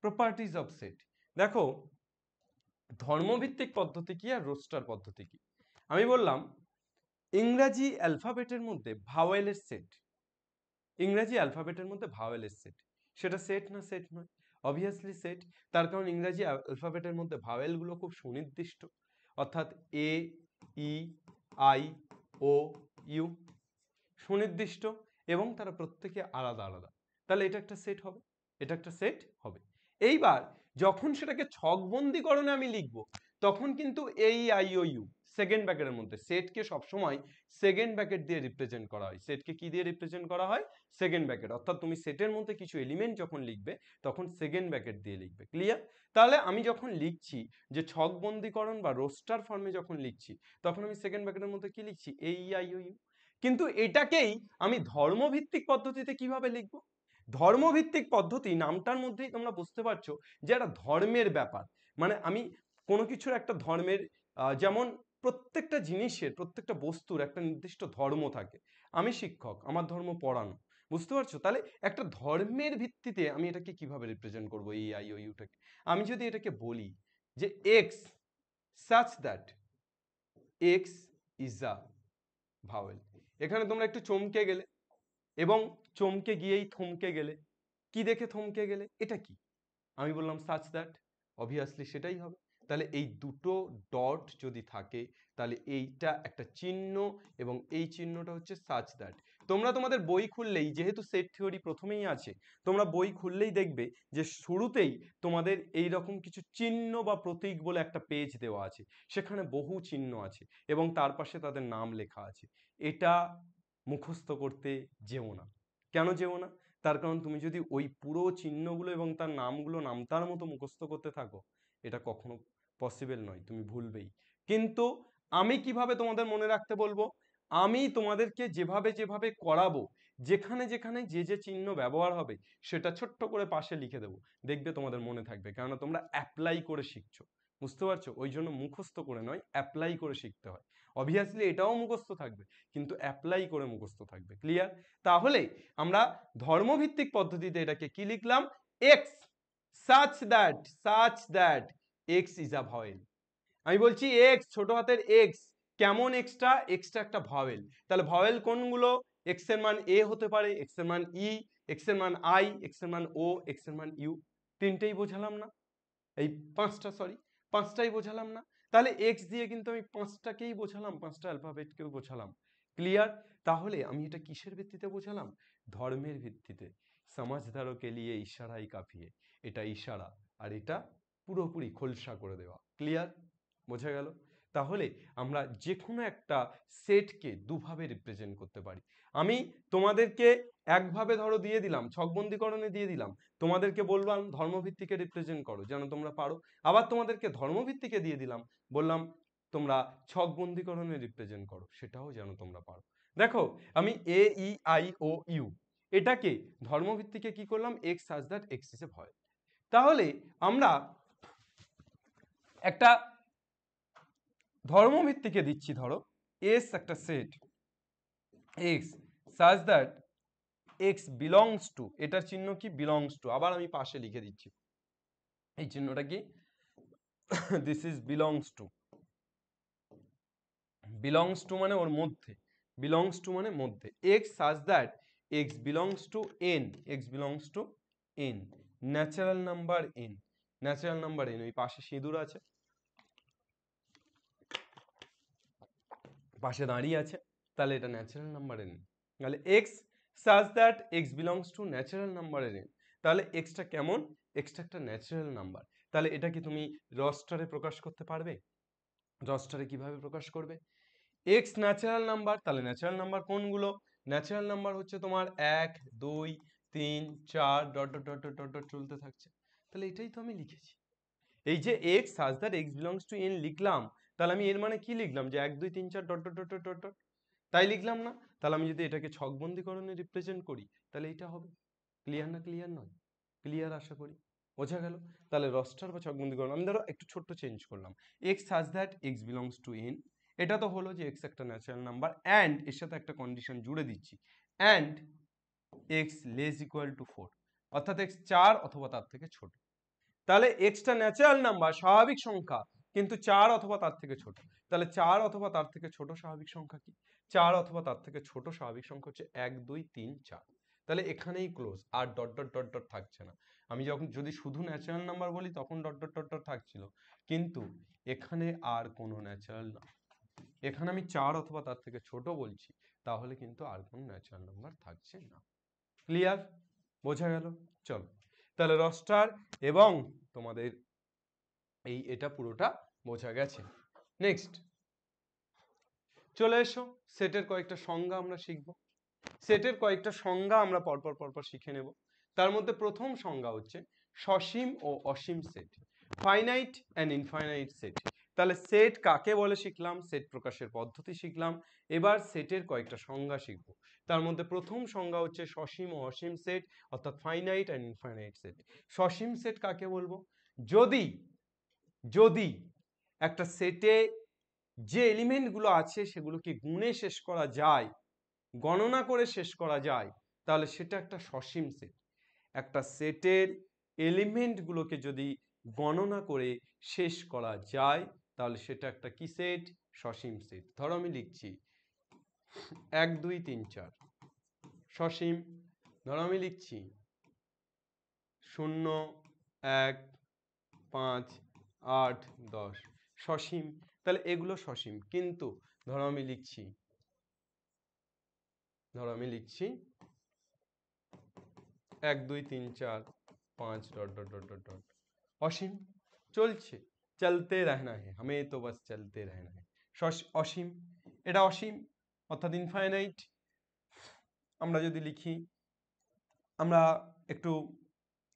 প্রপার্টিজ অফ সেট। দেখো ধর্মভিত্তিক পদ্ধতি কি আর রোস্টার পদ্ধতি কি। আমি বললাম ইংরাজি অ্যালফাবেটের মধ্যে ভাওয়েলের সেট, ইংরাজি অ্যালফাবেটের মধ্যে ভাওয়েলের সেট, সেটা সেট না সেট নয়? Obviously set. তার কারণ ইংরাজি অ্যালফাবেটের মধ্যে ভাওয়েলগুলো খুব সুনির্দিষ্ট, অর্থাৎ এ, ই, আই, ও, ইউ, সুনির্দিষ্ট এবং তারা প্রত্যেকে আলাদা আলাদা। তাহলে এটা একটা সেট হবে, এটা একটা সেট হবে। এইবার যখন সেটাকে ছকবন্দীকরণে আমি লিখব তখন কিন্তু এই আই ও ইউ সেকেন্ড ব্র্যাকেটের মধ্যে, সেটকে সবসময় সেকেন্ড ব্র্যাকেট দিয়ে রিপ্রেজেন্ট করা হয়। সেটকে কি দিয়ে রিপ্রেজেন্ট করা হয়? Second bracket. অর্থাৎ তুমি সেটের মধ্যে কিছু এলিমেন্ট যখন লিখবে তখন সেকেন্ড ব্র্যাকেট দিয়ে লিখবে। ক্লিয়ার? তাহলে আমি যখন লিখছি যে ছকবন্দীকরণ বা রোস্টার ফর্মে যখন লিখছি তখন আমি সেকেন্ড ব্র্যাকেটের মধ্যে কি লিখছি? এই আই ও ইউ। কিন্তু এটাকেই আমি ধর্মভিত্তিক পদ্ধতিতে কিভাবে লিখব? ধর্মভিত্তিক পদ্ধতি নামটার মধ্যেই তোমরা বুঝতে পারছো যে একটা ধর্মের ব্যাপার। মানে আমি কোনো কিছুর একটা ধর্মের, যেমন প্রত্যেকটা জিনিসের, প্রত্যেকটা বস্তুর একটা নির্দিষ্ট ধর্ম থাকে। আমি শিক্ষক, আমার ধর্ম পড়ানো, বুঝতে পারছো? তাহলে একটা ধর্মের ভিত্তিতে আমি এটাকে কিভাবে রিপ্রেজেন্ট করবো এই আই ও ইউটাকে? আমি যদি এটাকে বলি যে x such that x is a vowel, এখানে তোমরা একটু চমকে গেলে এবং চমকে গিয়েই থমকে গেলে। কি দেখে থমকে গেলে? এটা কি? আমি বললাম সাচ দ্যাট, অবভিয়াসলি সেটাই হবে। তাহলে এই দুটো ডট যদি থাকে তাহলে এইটা একটা চিহ্ন এবং এই চিহ্নটা হচ্ছে সাচ দ্যাট। তোমরা তোমাদের বই খুললেই, যেহেতু সেট থিওরি প্রথমেই আছে, তোমরা বই খুললেই দেখবে যে শুরুতেই তোমাদের এই রকম কিছু চিহ্ন বা প্রতীক বলে একটা পেজ দেওয়া আছে, সেখানে বহু চিহ্ন আছে এবং তার পাশে তাদের নাম লেখা আছে। এটা মুখস্থ করতে যেও না। কেন যেও না? তার কারণ তুমি যদি ওই পুরো চিহ্নগুলো এবং তার নামগুলো নামতার মতো মুখস্থ করতে থাকো, এটা কখনো পসিবল নয়, তুমি ভুলবেই। কিন্তু আমি কিভাবে তোমাদের মনে রাখতে বলবো? আমি তোমাদেরকে যেভাবে যেভাবে করাবো, যেখানে যেখানে যে যে চিহ্ন ব্যবহার হবে সেটা ছোট্ট করে পাশে লিখে দেবো, দেখবে তোমাদের মনে থাকবে, কেননা তোমরা অ্যাপ্লাই করে শিখছো। বুঝতে পারছো? ওই জন্য মুখস্থ করে নয়, অ্যাপ্লাই করে শিখতে হয়। অবভিয়াসলি এটাও মুখস্থ থাকবে কিন্তু অ্যাপ্লাই করে মুখস্থ থাকবে। ক্লিয়ার? তাহলে আমরা ধর্মভিত্তিক পদ্ধতিতে এটাকে কি লিখলাম? X such that x is a vowel। আমি বলছি এক্স, ছোট হাতের এক্স, কেমন এক্সটা? এক্সটা একটা ভাওয়েল। তাহলে ভাওয়েল কোনগুলো? এক্স এর মান এ হতে পারে, এক্স এর মান ই, এক্স এর মান আই, এক্স এর মান ও, এক্স এর মান ইউ। তিনটেই বোঝালাম না? এই পাঁচটা, সরি, পাঁচটাই বোঝালাম না? তাহলে এক্স দিয়ে কিন্তু আমি পাঁচটাকেই বোঝালাম, পাঁচটা অ্যালফাবেটকেও বোঝালাম। ক্লিয়ার? তাহলে আমি এটা কিসের ভিত্তিতে বোঝালাম? ধর্মের ভিত্তিতে। সমাজদারো কে লিয়ে ইশারাই কাফিয়ে, এটা ইশারা আর এটা পুরোপুরি খোলসা করে দেওয়া। ক্লিয়ার? বোঝা গেল? তাহলে আমরা যে কোনো একটা সেটকে দুভাবে রিপ্রেজেন্ট করতে পারি। আমি তোমাদেরকে একভাবে ধরো দিয়ে দিলাম, ছকবন্দীকরণে দিয়ে দিলাম, তোমাদেরকে বললাম ধর্মভিত্তিকে রিপ্রেজেন্ট করো যেন তোমরা পারো। আবার তোমাদেরকে ধর্মভিত্তিকে দিয়ে দিলাম, বললাম তোমরা ছকবন্দীকরণে রিপ্রেজেন্ট করো, সেটাও যেন তোমরা পারো। দেখো আমি এ ই আই ও ইউ এটাকে ধর্মভিত্তিকে কি করলাম? X such that x is a vowel. তাহলে আমরা একটা ধর্মভিত্তিকে দিচ্ছি, ধরো এস একটা set x such that x belongs to, এটার চিহ্ন কি বিলংস টু, আবার আমি পাশে লিখে দিচ্ছি এই চিহ্নটা কি this is belongs to, belongs to মানে ওর মধ্যে, বিলংস টু মানে মধ্যে, x such that x belongs two N, x belongs two N, natural number N, natural number N, ওই পাশে সিঁদুর আছে, পাশে দাঁড়িয়ে আছে, তাহলে এটা ন্যাচারাল নাম্বার এন, তাহলে x such that x belongs two natural number N, তাহলে এক্সটা কেমন, এক্সটা একটা ন্যাচারাল নাম্বার, তাহলে এটা কি তুমি রস্টারে প্রকাশ করতে পারবে, রস্টারে কিভাবে প্রকাশ করবে, এক্স ন্যাচারাল নাম্বার, তাহলে ন্যাচারাল নাম্বার কোনগুলো, ন্যাচারাল নাম্বার হচ্ছে তোমার 1 2 3 4 dot dot dot dot dot dot চলতে থাকছে, তাহলে এটাই তো আমি লিখেছি, এই যে x such that x belongs two N লিখলাম, তাহলে আমি এর মানে কি লিখলাম, যে 1 2 3 4 dot dot dot dot dot dot, তাই লিখলাম না, তাহলে আমি যদি এটাকে ছকবন্দীকরণে রিপ্রেজেন্ট করি তাহলে এটা হবে, ক্লিয়ার না, ক্লিয়ার নয়, ক্লিয়ার আশা করি বোঝা গেল, তাহলে রস্টার বা ছকবন্দীকরণ আমি ধরো একটু ছোট্ট চেঞ্জ করলাম, x such that x belongs two N, এটা তো হলো যে এক্স একটা ন্যাচারাল নাম্বার অ্যান্ড এর সাথে একটা কন্ডিশন জুড়ে দিচ্ছি, and x less equal to 4, অর্থাৎ এক্স 4 অথবা তার থেকে ছোট, তাহলে এক্সটা ন্যাচারাল নাম্বার স্বাভাবিক সংখ্যা কিন্তু 4 অথবা তার থেকে ছোট, তাহলে 4 অথবা তার থেকে ছোট স্বাভাবিক সংখ্যা কি, 4 অথবা তার থেকে ছোট স্বাভাবিক সংখ্যা হচ্ছে 1 2 3 4, তাহলে এখানেই ক্লোজ, আর ডট ডট ডট ডট থাকছে না, আমি যখন যদি শুধু ন্যাচারাল নাম্বার বলি তখন ডট ডট ডট ডট থাকছিল, কিন্তু এখানে আর কোনো ন্যাচারাল না, এখানে আমি 4 অথবা তার থেকে ছোট বলছি, তাহলে কিন্তু আর কোনো ন্যাচারাল নাম্বার থাকছে না, ক্লিয়ার, বোঝা গেল, চলো তাহলে রস্টার এবং তোমাদের এই এটা পুরোটা বোঝা গেছে, নেক্সট চলে এসো, সেটের কয়েকটা সংজ্ঞা আমরা শিখব, সেটের কয়েকটা সংজ্ঞা আমরা পরপর পরপর শিখে নেব, তার মধ্যে প্রথম সংজ্ঞা হচ্ছে সসীম ও অসীম set, finite and infinite set, তাহলে সেট কাকে বলে শিখলাম, সেট প্রকাশের পদ্ধতি শিখলাম, এবার সেটের কয়েকটা সংজ্ঞা শিখব, তার মধ্যে প্রথম সংজ্ঞা হচ্ছে সসীম ও অসীম সেট, অর্থাৎ ফাইনাইট অ্যান্ড ইনফাইনাইট সেট, সসীম সেট কাকে বলবো, যদি যদি একটা সেটে যে এলিমেন্টগুলো আছে সেগুলোকে গুণে শেষ করা যায়, গণনা করে শেষ করা যায়, তাহলে সেটা একটা সসীম সেট, একটা সেটের এলিমেন্টগুলোকে যদি গণনা করে শেষ করা যায় তাহলে সেটা একটা কি সেট, সসীম সেট, ধরো আমি লিখছি 1 2 3 4 সসীম, ধরো আমি লিখছি 0 1 5 8 10 সসীম, তাহলে এগুলো সসীম, কিন্তু ধরো আমি লিখছি 1 2 3 4 5 dot dot dot dot dot, অসীম, চলছে, চলতে रहना है हमें तो बस चलते रहना है, অসীম, এটা অসীম অর্থাৎ ইনফাইনাইট, আমরা যদি লিখি, আমরা একটু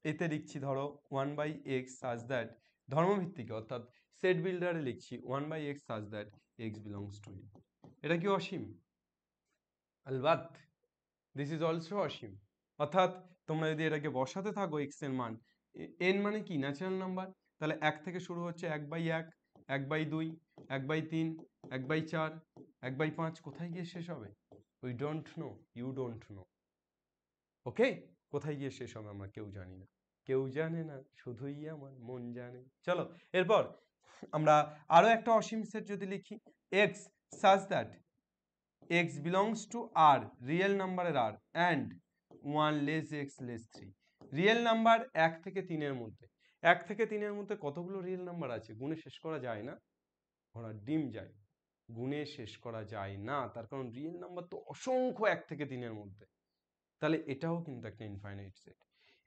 এতে লিখছি, ধরো 1/x such that ধর্মভিত্তিকে অর্থাৎ সেট বিল্ডারে লিখছি 1/x such that x belongs to n, এটা কি অসীম, আলবাত দিস ইজ অলসো অসীম, অর্থাৎ তোমরা যদি এটাকে বসাতে থাকো x এর মান, n মানে কি ন্যাচারাল নাম্বার, তাহলে 1 থেকে শুরু হচ্ছে 1/1 1/2 1/3 1/4 1/5, কোথায় গিয়ে শেষ হবে, we don't know, you don't know, okay, কোথায় গিয়ে শেষ হবে আমরা কেউ জানি না, কেউ জানে না শুধুই আমার মন জানে, চলো এরপর আমরা আরো একটা অসীম সেট যদি লিখি, x such that x belongs to r, real নাম্বারের r, and 1 less x less 3, real number 1 থেকে 3 এর মধ্যে, 1 থেকে 3 এর মধ্যে কতগুলো রিয়েল নাম্বার আছে, গুণে শেষ করা যায় না, ঘোড়ার ডিম যায়, গুণে শেষ করা যায় না, তার কারণ রিয়েল নাম্বার তো অসংখ্য 1 থেকে 3 এর মধ্যে, তাহলে এটাও কিন্তু একটা ইনফাইনাইট সেট,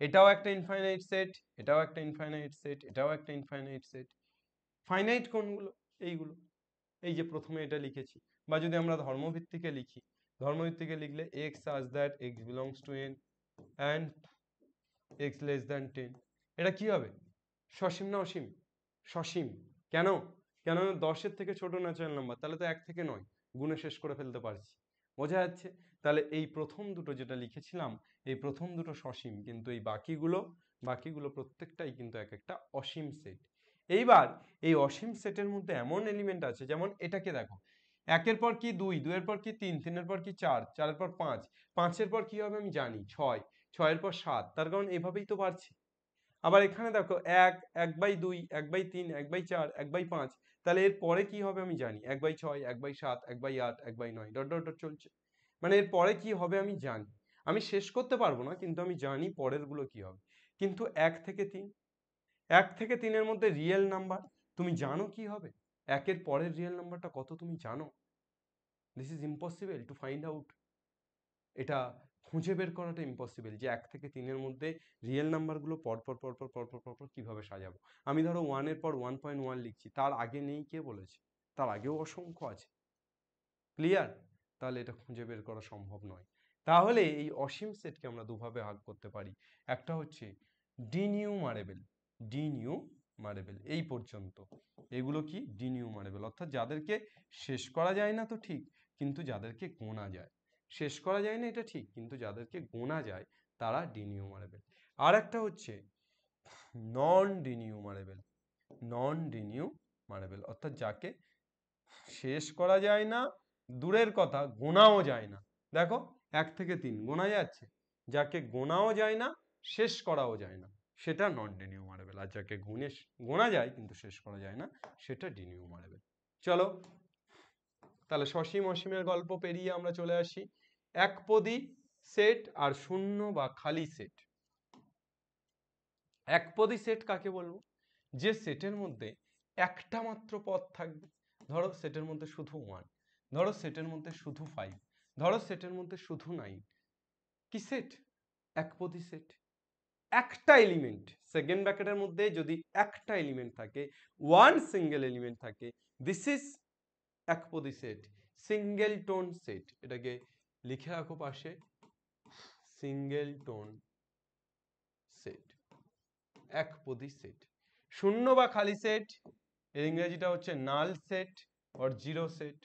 এটাও একটা ইনফাইনাইট সেট, এটাও একটা ইনফাইনাইট সেট, এটাও একটা ইনফাইনাইট সেট, ফাইনাইট কোনগুলো, এইগুলো, এই যে প্রথমে এটা লিখেছি, বা যদি আমরা ধর্মভিত্তিকে লিখি, ধর্মভিত্তিকে লিখলে x such that x belongs to n and x less than 10, এটা কি হবে, সসীম না অসীম, সসীম, কেন, কেন 10 এর থেকে ছোট ন্যাচারাল নাম্বার, তাহলে তো 1 থেকে নয়, গুণে শেষ করে ফেলতে পারছি, বোঝা যাচ্ছে, তাহলে এই প্রথম দুটো যেটা লিখেছিলাম, এই প্রথম দুটো সসীম, কিন্তু এই বাকিগুলো প্রত্যেকটাই কিন্তু এক একটা অসীম সেট, এইবার এই অসীম সেটের মধ্যে এমন এলিমেন্ট আছে, যেমন এটাকে দেখো, একের পর কি 2, 2 এর পর কি 3, 3 এর পর কি 4, 4 এর পর 5, 5 এর পর কি হবে আমি জানি 6, 6 এর পর 7, তার কারণ এভাবেই তো পারছি। আবার এখানে দেখো 1, 1/2, 1/3, 1/4, 1/5, তাহলে এর পরে কি হবে আমি জানি 1/6, 1/7, 1/8, 1/9, ডট ডট ডট চলছে। মানে এর পরে কি হবে আমি জানি, আমি শেষ করতে পারবো না কিন্তু আমি জানি পরের গুলো কি হবে। কিন্তু 1 থেকে 3, 1 থেকে 3 এর মধ্যে রিয়েল নাম্বার তুমি জানো কি হবে? 1 এর পরের রিয়েল নাম্বারটা কত তুমি জানো? This is impossible to find out. এটা খুঁজে বের করাটা ইম্পসিবল যে 1 থেকে 3 এর মধ্যে রিয়েল নাম্বারগুলো পরপর পরপর পরপর পরপর কিভাবে সাজাবো। আমি ধরো 1 এর পর 1.1 লিখছি, তার আগে নেই কে বলেছে? তার আগেও অসংখ্য আছে। ক্লিয়ার? তাহলে এটা খুঁজে বের করা সম্ভব নয়। তাহলে এই অসীম সেটকে আমরা দুভাবে ভাগ করতে পারি। একটা হচ্ছে ডিনিউমারেবল, ডিনিউমারেবল এই পর্যন্ত, এগুলো কি ডিনিউমারেবল, অর্থাৎ যাদেরকে শেষ করা যায় না তো ঠিক, কিন্তু যাদেরকে গোনা যায়। শেষ করা যায় না এটা ঠিক, কিন্তু যাদেরকে গোনা যায় তারা ডিনিউমারেবল। আর একটা হচ্ছে নন ডিনিউমারেবল, নন ডিনিউমারেবল অর্থাৎ যাকে শেষ করা যায় না, দূরের কথা গোনাও যায় না। দেখো 1 থেকে 3 গোনা যাচ্ছে, যাকে গোনাও যায় না শেষ করাও যায় না সেটা নন ডিনিউমারেবল, আর যাকে গোনা যায় কিন্তু শেষ করা যায় না সেটা ডিনিউমারেবল। চলো তাহলে সসীম অসীমের গল্প পেরিয়ে আমরা চলে আসি একপদী সেট আর শূন্য বা খালি সেট। একপদী সেট কাকে বলবো? যে সেটের মধ্যে একটা মাত্র পদ থাকবে। ধরো সেটের মধ্যে শুধু 1, ধরো সেটের মধ্যে শুধু 5, ধরো সেটের মধ্যে শুধু 9। কি সেট? একপদী সেট। একটা এলিমেন্ট, সেকেন্ড ব্র্যাকেটের মধ্যে যদি একটা এলিমেন্ট থাকে, ওয়ান সিঙ্গেল এলিমেন্ট থাকে, দিস ইজ একপদী সেট, সিঙ্গেল টোন সেট। এটাকে লিখে রাখো পাশে, সিঙ্গেল টোন সেট, একপদী সেট। শূন্য বা খালি সেট এর ইংরেজিটা হচ্ছে null set or zero set.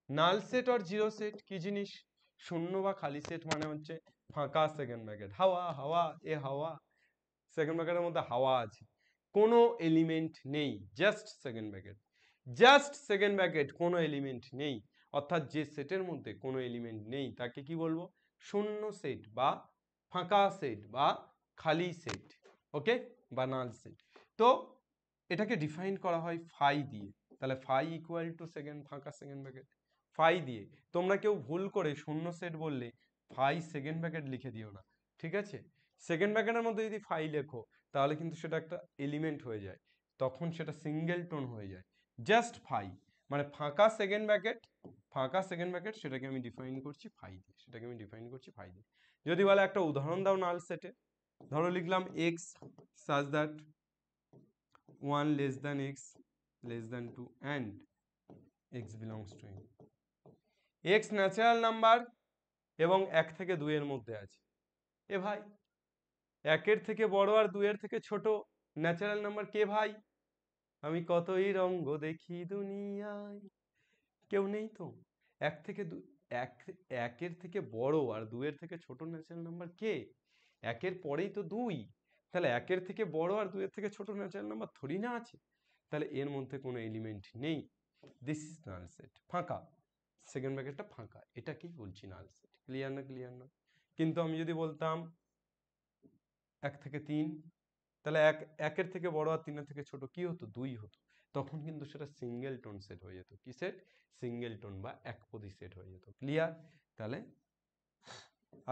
Null set or zero set কি জিনিস? শূন্য বা খালি সেট মানে হচ্ছে ফাঁকা সেকেন্ড ব্র্যাকেট, হাওয়া হাওয়া এ হাওয়া, সেকেন্ড ব্র্যাকেটের মধ্যে হাওয়া আছে, কোনো এলিমেন্ট নেই, just second bracket, just second bracket, কোনো এলিমেন্ট নেই। অর্থাৎ যে সেটের মধ্যে কোনো এলিমেন্ট নেই তাকে কি বলবো? শূন্য সেট বা ফাঁকা সেট বা খালি সেট, ওকে, বা নাল সেট। তো এটাকে ডিফাইন করা হয় ফাই দিয়ে। তাহলে ফাই ইকুয়াল টু সেকেন্ড ফাঁকা সেকেন্ড ব্র্যাকেট, ফাই দিয়ে। তোমরা কেউ ভুল করে শূন্য সেট বললে ফাই সেকেন্ড ব্র্যাকেট লিখে দিও না, ঠিক আছে? সেকেন্ড ব্র্যাকেটের মধ্যে যদি ফাই লেখো তাহলে কিন্তু সেটা একটা এলিমেন্ট হয়ে যায়, তখন সেটা সিঙ্গেল টোন হয়ে যায়। জাস্ট ফাই মানে ফাঁকা সেকেন্ড ব্র্যাকেট, ফাঁকা সেকেন্ড ব্র্যাকেট, সেটাকে আমি ডিফাইন করছি ফাই দিয়ে, সেটাকে আমি ডিফাইন করছি ফাই দিয়ে। যদি বলে একটা উদাহরণ দাও নাল সেটে, ধরো লিখলাম x such that 1 less than x less than 2 and x belongs to n, x natural number এবং 1 থেকে 2 এর মধ্যে আছে। এ ভাই 1 এর থেকে বড় আর 2 এর থেকে ছোট ন্যাচারাল নাম্বার কে ভাই? আমি কতই রঙ্গ দেখি দুনিয়ায়, কেউ নেই তো। 1 থেকে 2, 1 এর থেকে বড় আর 2 এর থেকে ছোট ন্যাচারাল নাম্বার কে? 1 এর পরেই তো 2, তাহলে 1 এর থেকে বড় আর 2 এর থেকে ছোট ন্যাচারাল নাম্বার থোড়ি না আছে, তাহলে এর মধ্যে কোনো এলিমেন্ট নেই। দিস ইজ নাল সেট, ফাঁকা, সেকেন্ড ব্র্যাকেটটা ফাঁকা, এটাকেই বলছি নাল সেট। ক্লিয়ার না? ক্লিয়ার না? কিন্তু আমি যদি বলতাম 1 থেকে 3, তাহলে 1 এর থেকে বড় আর 3 এর থেকে ছোট কি হতো? 2 হতো। তখন কিন্তু সেটা সিঙ্গেল টোন সেট হয়ে যেত। কি সেট? সিঙ্গেল টোন বা একপদী সেট হয়ে যেত। ক্লিয়ার? তাহলে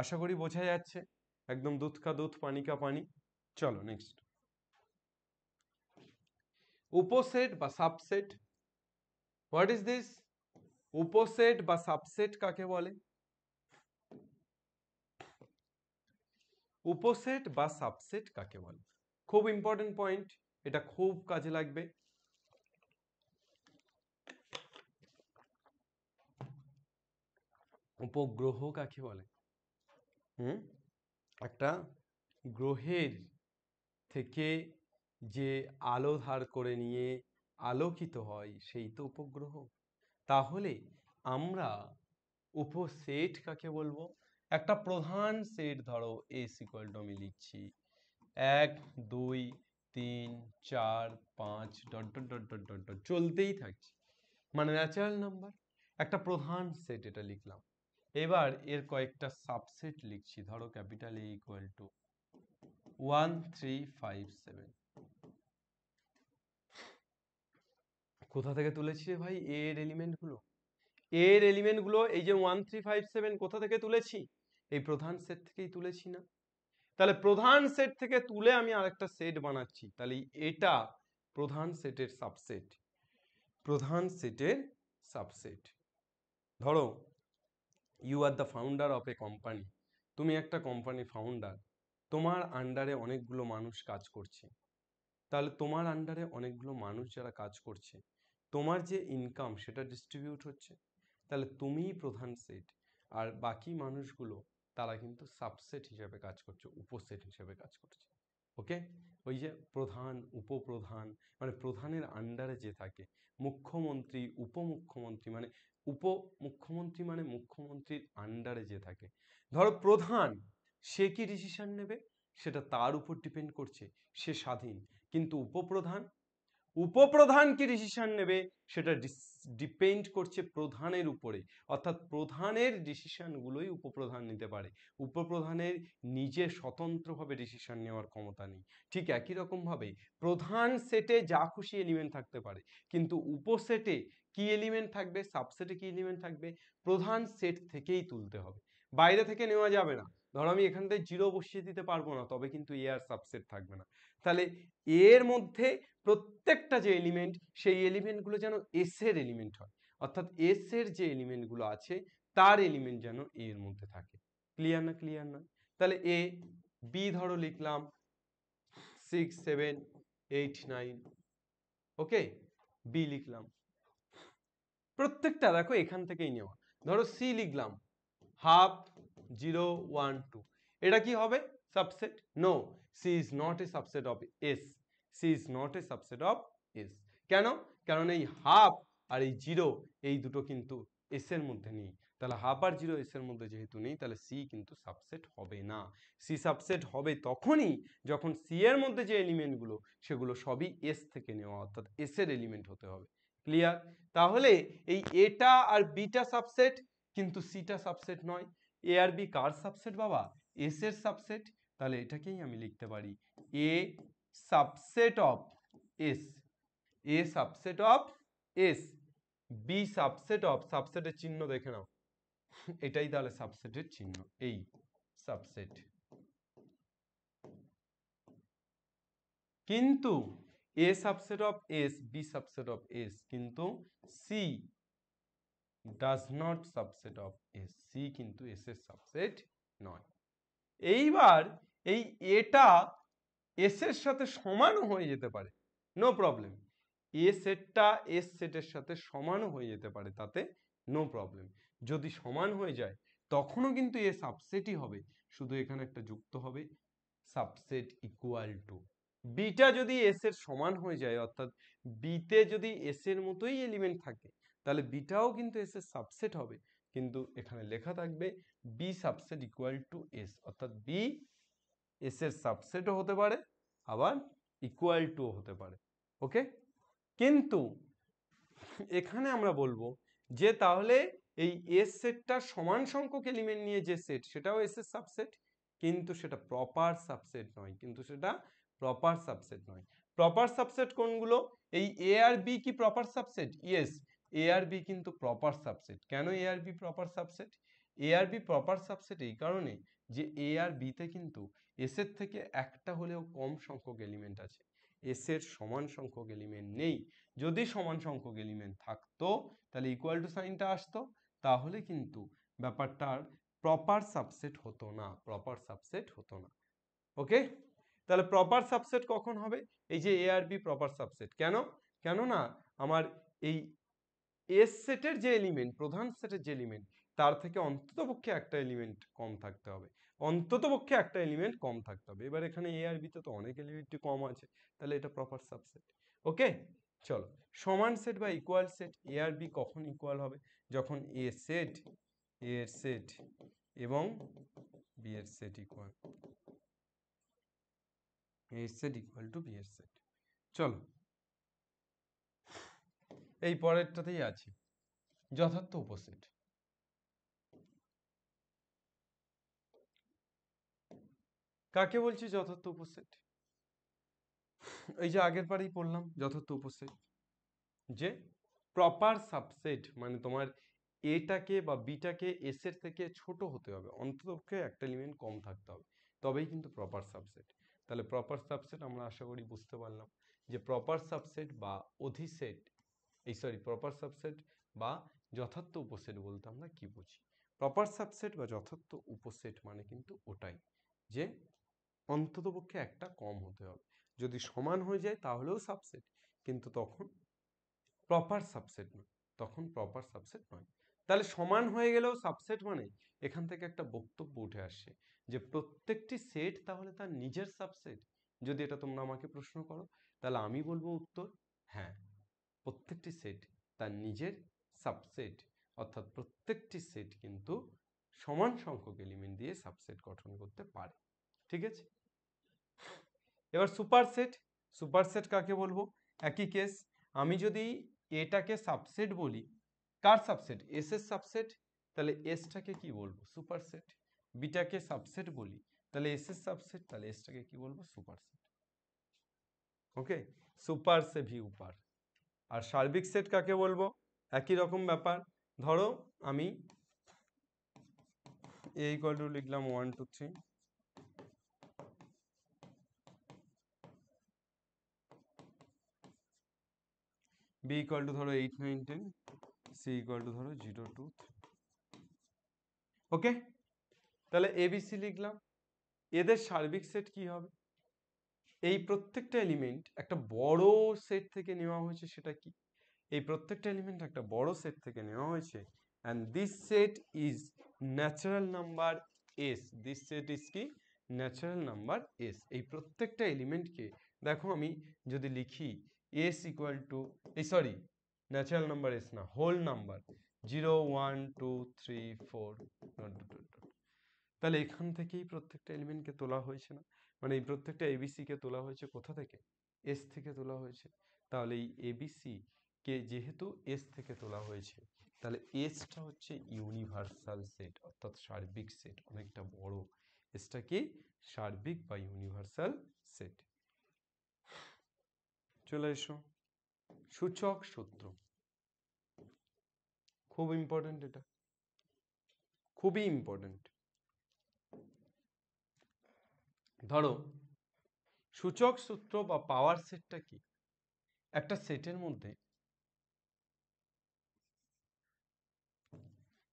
আশা করি বোঝা যাচ্ছে, একদম দুধ কা দুধ পানি কা পানি। চলো নেক্সট, উপসেট বা সাবসেট। What is this? উপসেট বা সাবসেট কাকে বলে? উপসেট বা সাবসেট কাকে বলে? খুব ইম্পর্টেন্ট পয়েন্ট, এটা খুব কাজে লাগবে। উপগ্রহ কাকে বলে? একটা গ্রহের থেকে যে আলো ধার করে নিয়ে আলোকিত হয় সেই তো উপগ্রহ। তাহলে আমরা উপসেট কাকে বলবো? একটা প্রধান সেট, ধরো এস ইকুয়াল টু আমি লিখছি 1 2 3 4 5 dot dot dot dot dot dot চলতেই থাকছে, মানে ন্যাচারাল নাম্বার। একটা প্রধান সেট এটা লিখলাম। এবার এর কয়েকটা সাবসেট লিখছি। ধরো ক্যাপিটাল A ইকুয়াল টু 1 3 5 7। কোথা থেকে তুলেছি রে ভাই এর এলিমেন্ট গুলো? এর এলিমেন্ট গুলো এই যে 1 3 5 7 কোথা থেকে তুলেছি? এই প্রধান সেট থেকেই তুলেছি না? তাহলে প্রধান সেট থেকে তুলে আমি আরেকটা সেট বানাচ্ছি, তাহলে এটা প্রধান সেটের সাবসেট। প্রধান সেটের সাবসেট। ধরো you are the founder of a company, তুমি একটা কোম্পানি ফাউন্ডার, তোমার আন্ডারে অনেকগুলো মানুষ কাজ করছে। তাহলে তোমার আন্ডারে অনেকগুলো মানুষ যারা কাজ করছে, তোমার যে ইনকাম সেটা ডিস্ট্রিবিউট হচ্ছে, তাহলে তুমিই প্রধান সেট, আর বাকি মানুষগুলো তারা কিন্তু সাবসেট হিসেবে কাজ করছে, উপসেট হিসেবে কাজ করছে। ওকে, ওই যে প্রধান উপপ্রধান, মানে প্রধানের আন্ডারে যে থাকে, মুখ্যমন্ত্রী উপমুখ্যমন্ত্রী, মানে উপমুখ্যমন্ত্রী মানে মুখ্যমন্ত্রীর আন্ডারে যে থাকে। ধরো প্রধান, সে কি ডিসিশন নেবে সেটা তার উপর ডিপেন্ড করছে, সে স্বাধীন। কিন্তু উপপ্রধান, উপপ্রধান কি ডিসিশন নেবে সেটা ডিপেন্ড করছে প্রধানের উপরে, অর্থাৎ প্রধানের ডিসিশন গুলোই উপপ্রধান নিতে পারে। উপপ্রধানের নিজে স্বতন্ত্রভাবে ডিসিশন নেওয়ার ক্ষমতা নেই। ঠিক একই রকম ভাবে প্রধান সেটে যা খুশি এলিমেন্ট থাকতে পারে, কিন্তু উপসেটে কি এলিমেন্ট থাকবে, সাবসেটে কি এলিমেন্ট থাকবে, প্রধান সেট থেকেই তুলতে হবে, বাইরে থেকে নেওয়া যাবে না। ধরো আমি এখান থেকে 0 বসিয়ে দিতে পারবো না, তবে কিন্তু এ আর সাবসেট থাকবে না। তাহলে এর মধ্যে প্রত্যেকটা যে এলিমেন্ট, সেই এলিমেন্টগুলো যেন এস এর এলিমেন্ট হয়, অর্থাৎ এস এর যে এলিমেন্টগুলো আছে তার এলিমেন্ট যেন এ এর মধ্যে থাকে। ক্লিয়ার না? ক্লিয়ার না? তাহলে এ বি ধরো লিখলাম 6 7 8 9। ওকে, বি লিখলাম, প্রত্যেকটা দেখো এখান থেকেই নেওয়া। ধরো সি লিখলাম হাফ 0 1 2, এটা কি হবে subset? No, C is not a subset of S. C is not a subset of S. কেন? কারণ এই হাফ আর এই 0 এই দুটো কিন্তু এস এর মধ্যে নেই। তাহলে হাফ আর 0 এস এর মধ্যে যেহেতু নেই, তাহলে সি কিন্তু সাবসেট হবে না। সি সাবসেট হবে তখনই যখন সি এর মধ্যে যে এলিমেন্টগুলো সেগুলো সবই এস থেকে নেওয়া, অর্থাৎ এস এর এলিমেন্ট হতে হবে। ক্লিয়ার? তাহলে এই এটা আর বিটা সাবসেট, কিন্তু সিটা সাবসেট নয়। এ আর বি কার সাবসেট বাবা? এস এর সাবসেট। তাহলে এটাকেই আমি লিখতে পারি A subset of S. A subset of S, B subset of, সাবসেটের চিহ্ন দেখে নাও, এটাই তাহলে সাবসেটের চিহ্ন, এই সাবসেট। কিন্তু A subset of S, B subset of S, কিন্তু C does not subset of S. C কিন্তু এস এর সাবসেট নয়। এইবার এই এটা এস এর সাথে সমানও হয়ে যেতে পারে, নো প্রবলেম। এ সেটটা এস সেটের সাথে সমানও হয়ে যেতে পারে, তাতে নো প্রবলেম। যদি সমান হয়ে যায় তখনও কিন্তু এ সাবসেটই হবে, শুধু এখানে একটা যুক্ত হবে সাবসেট ইকুয়াল টু। বিটা যদি এস এর সমান হয়ে যায়, অর্থাৎ বিতে যদি এস এর মতোই এলিমেন্ট থাকে, তাহলে বিটাও কিন্তু এস এর সাবসেট হবে, কিন্তু এখানে লেখা থাকবে B subset equal to S, অর্থাৎ বি এস এর সাবসেটও হতে পারে আবার ইকুয়াল টু হতে পারে। ওকে, কিন্তু এখানে আমরা বলবো যে তাহলে এই এস সেটটা সমান সংখ্যক এলিমেন্ট নিয়ে যে সেট, সেটাও এস এর সাবসেট, কিন্তু সেটা প্রপার সাবসেট নয়, কিন্তু সেটা প্রপার সাবসেট নয়। প্রপার সাবসেট কোনগুলো? এই এ আর বি কি প্রপার সাবসেট? ইয়েস, এ আর বি কিন্তু প্রপার সাবসেট। কেন এ আর বি প্রপার সাবসেট? এ আর বি প্রপার সাবসেট এই কারণে যে এ আর বিতে কিন্তু এস এর থেকে একটা হলেও কম সংখ্যক এলিমেন্ট আছে, এস এর সমান সংখ্যক এলিমেন্ট নেই। যদি সমান সংখ্যক এলিমেন্ট থাকতো তাহলে ইকুয়াল টু সাইনটা আসতো, তাহলে কিন্তু ব্যাপারটার প্রপার সাবসেট হতো না, প্রপার সাবসেট হতো না। ওকে, তাহলে প্রপার সাবসেট কখন হবে? এই যে এ আর বি প্রপার সাবসেট। কেন? কেননা আমার এই এস সেটের যে এলিমেন্ট, প্রধান সেটের যে এলিমেন্ট, তার থেকে অন্ততপক্ষে একটা এলিমেন্ট কম থাকতে হবে, অন্ততপক্ষে একটা এলিমেন্ট কম থাকতে হবে। এবার এখানে এ আর বিতে তো অনেক এলিমেন্টই কম আছে, তাহলে এটা প্রপার সাবসেট। ওকে, চলো সমান সেট বা ইকুয়াল সেট, এ আর বি কখন ইকুয়াল হবে? যখন এ সেট, এ এর সেট এবং বি এর set equal. A set equal to B এর সেট। চলো এই পরেরটাতেই আছে যথার্থ উপসেট। কাকে বলছি যথার্থ উপসেট? এই যে আগের বারেই পড়লাম যথার্থ উপসেট, যে প্রপার সাবসেট মানে তোমার এটাকে বা বিটাকে এস এর থেকে ছোট হতে হবে, অন্ততপক্ষে একটা এলিমেন্ট কম থাকতে হবে, তবেই কিন্তু প্রপার সাবসেট। তাহলে প্রপার সাবসেট আমরা আশা করি বুঝতে পারলাম যে প্রপার সাবসেট বা অধিসেট, প্রপার সাবসেট বা যথার্থ উপসেট বলতে আমরা কি বুঝি। প্রপার সাবসেট বা যথার্থ উপসেট মানে কিন্তু ওটাই যে অন্ততপক্ষে একটা কম হতে হবে, যদি সমান হয়ে যায় তাহলেও সাবসেট, কিন্তু তখন প্রপার সাবসেট নয়, তখন প্রপার সাবসেট নয়। তাহলে সমান হয়ে গেলেও সাবসেট মানে এখান থেকে একটা বক্তব্য উঠে আসছে যে প্রত্যেকটি সেট তাহলে তার নিজের সাবসেট। যদি এটা তোমরা আমাকে প্রশ্ন করো তাহলে আমি বলবো উত্তর হ্যাঁ, প্রত্যেকটি সেট তার নিজের সাবসেট, অর্থাৎ প্রত্যেকটি সেট কিন্তু সমান সংখ্যক এলিমেন্ট দিয়ে সাবসেট গঠন করতে পারে। ঠিক আছে, এবার সুপারসেট। সুপারসেট কাকে বলবো? একই কেস, আমি যদি এটাকে সাবসেট বলি, কার সাবসেট? এস এর সাবসেট, তাহলে এসটাকে কি বলবো? সুপারসেট। বিটাকে সাবসেট বলি তাহলে এস এর সাবসেট, তাহলে এসটাকে কি বলবো? সুপারসেট। ওকে, সুপার সে ভি উপার। আর সার্বিক সেট কাকে বলবো? একই রকম ব্যাপার। ধরো আমি এ ইকুয়াল টু লিখলাম 1 2 3, বি ইকুয়াল টু ধরো 8 9 10, সি ইকুয়াল টু ধরো 0 2 3। ওকে, তাহলে এবিসি লিখলাম। এদের সার্বিক সেট কি হবে? এই প্রত্যেকটা এলিমেন্ট একটা বড় সেট থেকে নেওয়া হয়েছে, সেটা কি? এই প্রত্যেকটা এলিমেন্ট একটা বড় সেট থেকে নেওয়া হয়েছে, and this set is natural number s. this set is কি? Natural number s। এই প্রত্যেকটা এলিমেন্টকে দেখো আমি যদি লিখি s equal to, natural number s না, হোল নাম্বার 0 1 2 3 4 তাহলে এখান থেকেই প্রত্যেকটা এলিমেন্টকে তোলা হয়েছে না? মানে এই প্রত্যেকটা এবিসি কে তোলা হয়েছে কোথা থেকে? এস থেকে তোলা হয়েছে। তাহলে এই এবিসি কে যেহেতু এস থেকে তোলা হয়েছে, তাহলে এসটা হচ্ছে ইউনিভার্সাল সেট, অর্থাৎ সার্বিক সেট, অনেকটা বড়। এসটা কি? সার্বিক বা ইউনিভার্সাল সেট। চলে এসো সূচক সূত্র, খুব ইম্পর্টেন্ট, এটা খুবই ইম্পর্টেন্ট। ধরো সূচক সূত্র বা পাওয়ার সেটটা কি? একটা সেটের মধ্যে,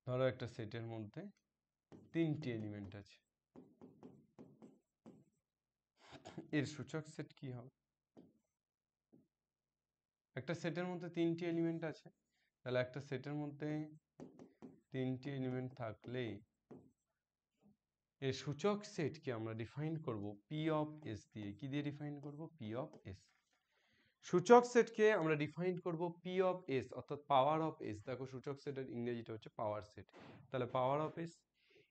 ধরো একটা সেটের মধ্যে 3টি এলিমেন্ট আছে, এর সূচক সেট কি হবে? একটা সেটের মধ্যে 3টি এলিমেন্ট আছে, তাহলে একটা সেটের মধ্যে 3টি এলিমেন্ট থাকলে এর সূচক সেটকে আমরা ডিফাইন করব পি অফ এস দিয়ে। কি দিয়ে ডিফাইন করব? P of S. সূচক সেটকে আমরা ডিফাইন করব পি অফ এস, অর্থাৎ পাওয়ার অফ এস। দেখো সূচক সেটের ইংরেজিটা হচ্ছে পাওয়ার সেট, তাহলে পাওয়ার অফ এস।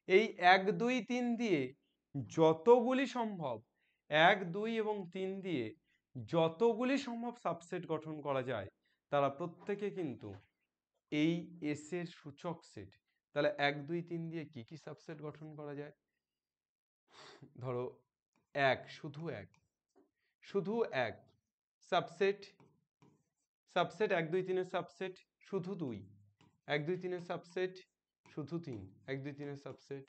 এই 1 2 3 দিয়ে যতগুলি সম্ভব, 1 2 এবং 3 দিয়ে যতগুলি সম্ভব সাবসেট গঠন করা যায়, তারা প্রত্যেকে কিন্তু এই এস এর সূচক সেট। তাহলে 1 2 3 দিয়ে কি কি সাবসেট গঠন করা যায়? ধরো 1, শুধু 1, শুধু 1 সাবসেট, সাবসেট 1 2 3 এর সাবসেট শুধু 2, 1 2 3 এর সাবসেট শুধু 3, 1 2 3 এর সাবসেট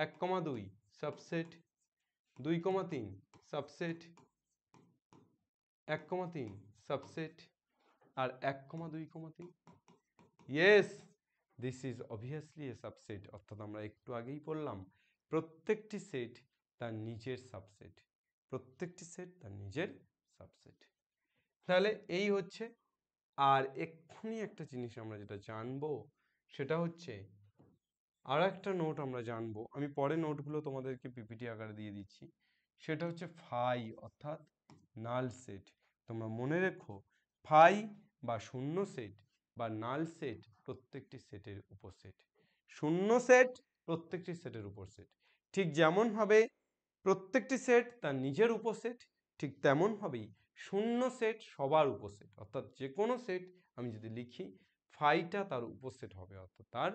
1, 2 সাবসেট 2, 3 সাবসেট 1, 3 সাবসেট আর 1, 2, 3। Yes, this is obviously a subset. অর্থাৎ আমরা একটু আগেই বললাম প্রত্যেকটি সেট তার নিজের সাবসেট, প্রত্যেকটি সেট তার নিজের সাবসেট। তাহলে এই হচ্ছে। আর এক্ষুনি একটা জিনিস আমরা যেটা জানবো সেটা হচ্ছে, আর একটা নোট আমরা জানবো, আমি পরে নোটগুলো তোমাদেরকে পিপিটি আকারে দিয়ে দিচ্ছি, সেটা হচ্ছে ফাই, অর্থাৎ নাল সেট। তোমরা মনে রেখো ফাই বা শূন্য সেট বা নাল সেট প্রত্যেকটি সেটের উপসেট। শূন্য সেট প্রত্যেকটি সেটের উপসেট, ঠিক যেমন ভাবে প্রত্যেকটি সেট তার নিজের উপসেট, ঠিক তেমন ভাবেই শূন্য সেট সবার উপসেট, অর্থাৎ যে কোনো সেট আমি যদি লিখি ফাইটা তার উপসেট হবে, অর্থাৎ তার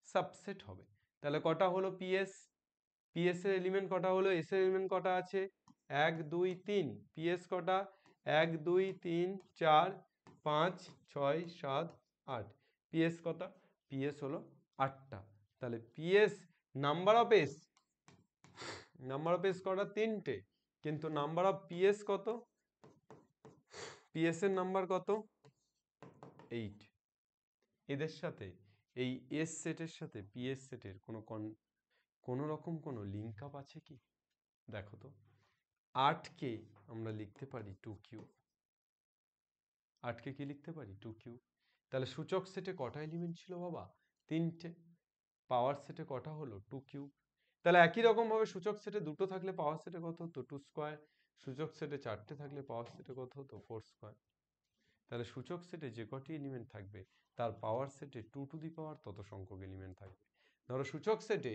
সাবসেট হবে। তাহলে কটা হলো পিএস? পিএস এর এলিমেন্ট কটা হলো? এস এর এলিমেন্ট কটা আছে? 1 2 3। পিএস কটা? 1 2 3 4 5 6 7 8। পিএস কটা? পিএস হলো 8টা। তাহলে PS number of S, number of S কটা? 3টে। কিন্তু নাম্বার অফ পিএস কত? পিএস এর নাম্বার কত? 8। এদের সাথে এই এস সেটের সাথে পিএস সেটের কোনো রকম কোনো লিঙ্ক আপ আছে কি? দেখো তো, 8কে আমরা লিখতে পারি 2 কিউব। 8কে কি লিখতে পারি? 2 কিউব। তাহলে সূচক সেটে কটা এলিমেন্ট ছিল বাবা? 3টে। পাওয়ার সেটে কটা হলো? 2 কিউব। তাহলে একই রকম ভাবে সূচক সেটে দুটো থাকলে পাওয়ার সেটে কত হতো? 2 স্কয়ার। সূচক সেটে 4টে থাকলে পাওয়ার সেটে কত হতো? 4 স্কয়ার। তাহলে সূচক সেটে যে কটি এলিমেন্ট থাকবে তার পাওয়ার সেটে 2 টু দি পাওয়ার তত সংখ্যক এলিমেন্ট থাকবে। ধরো সূচক সেটে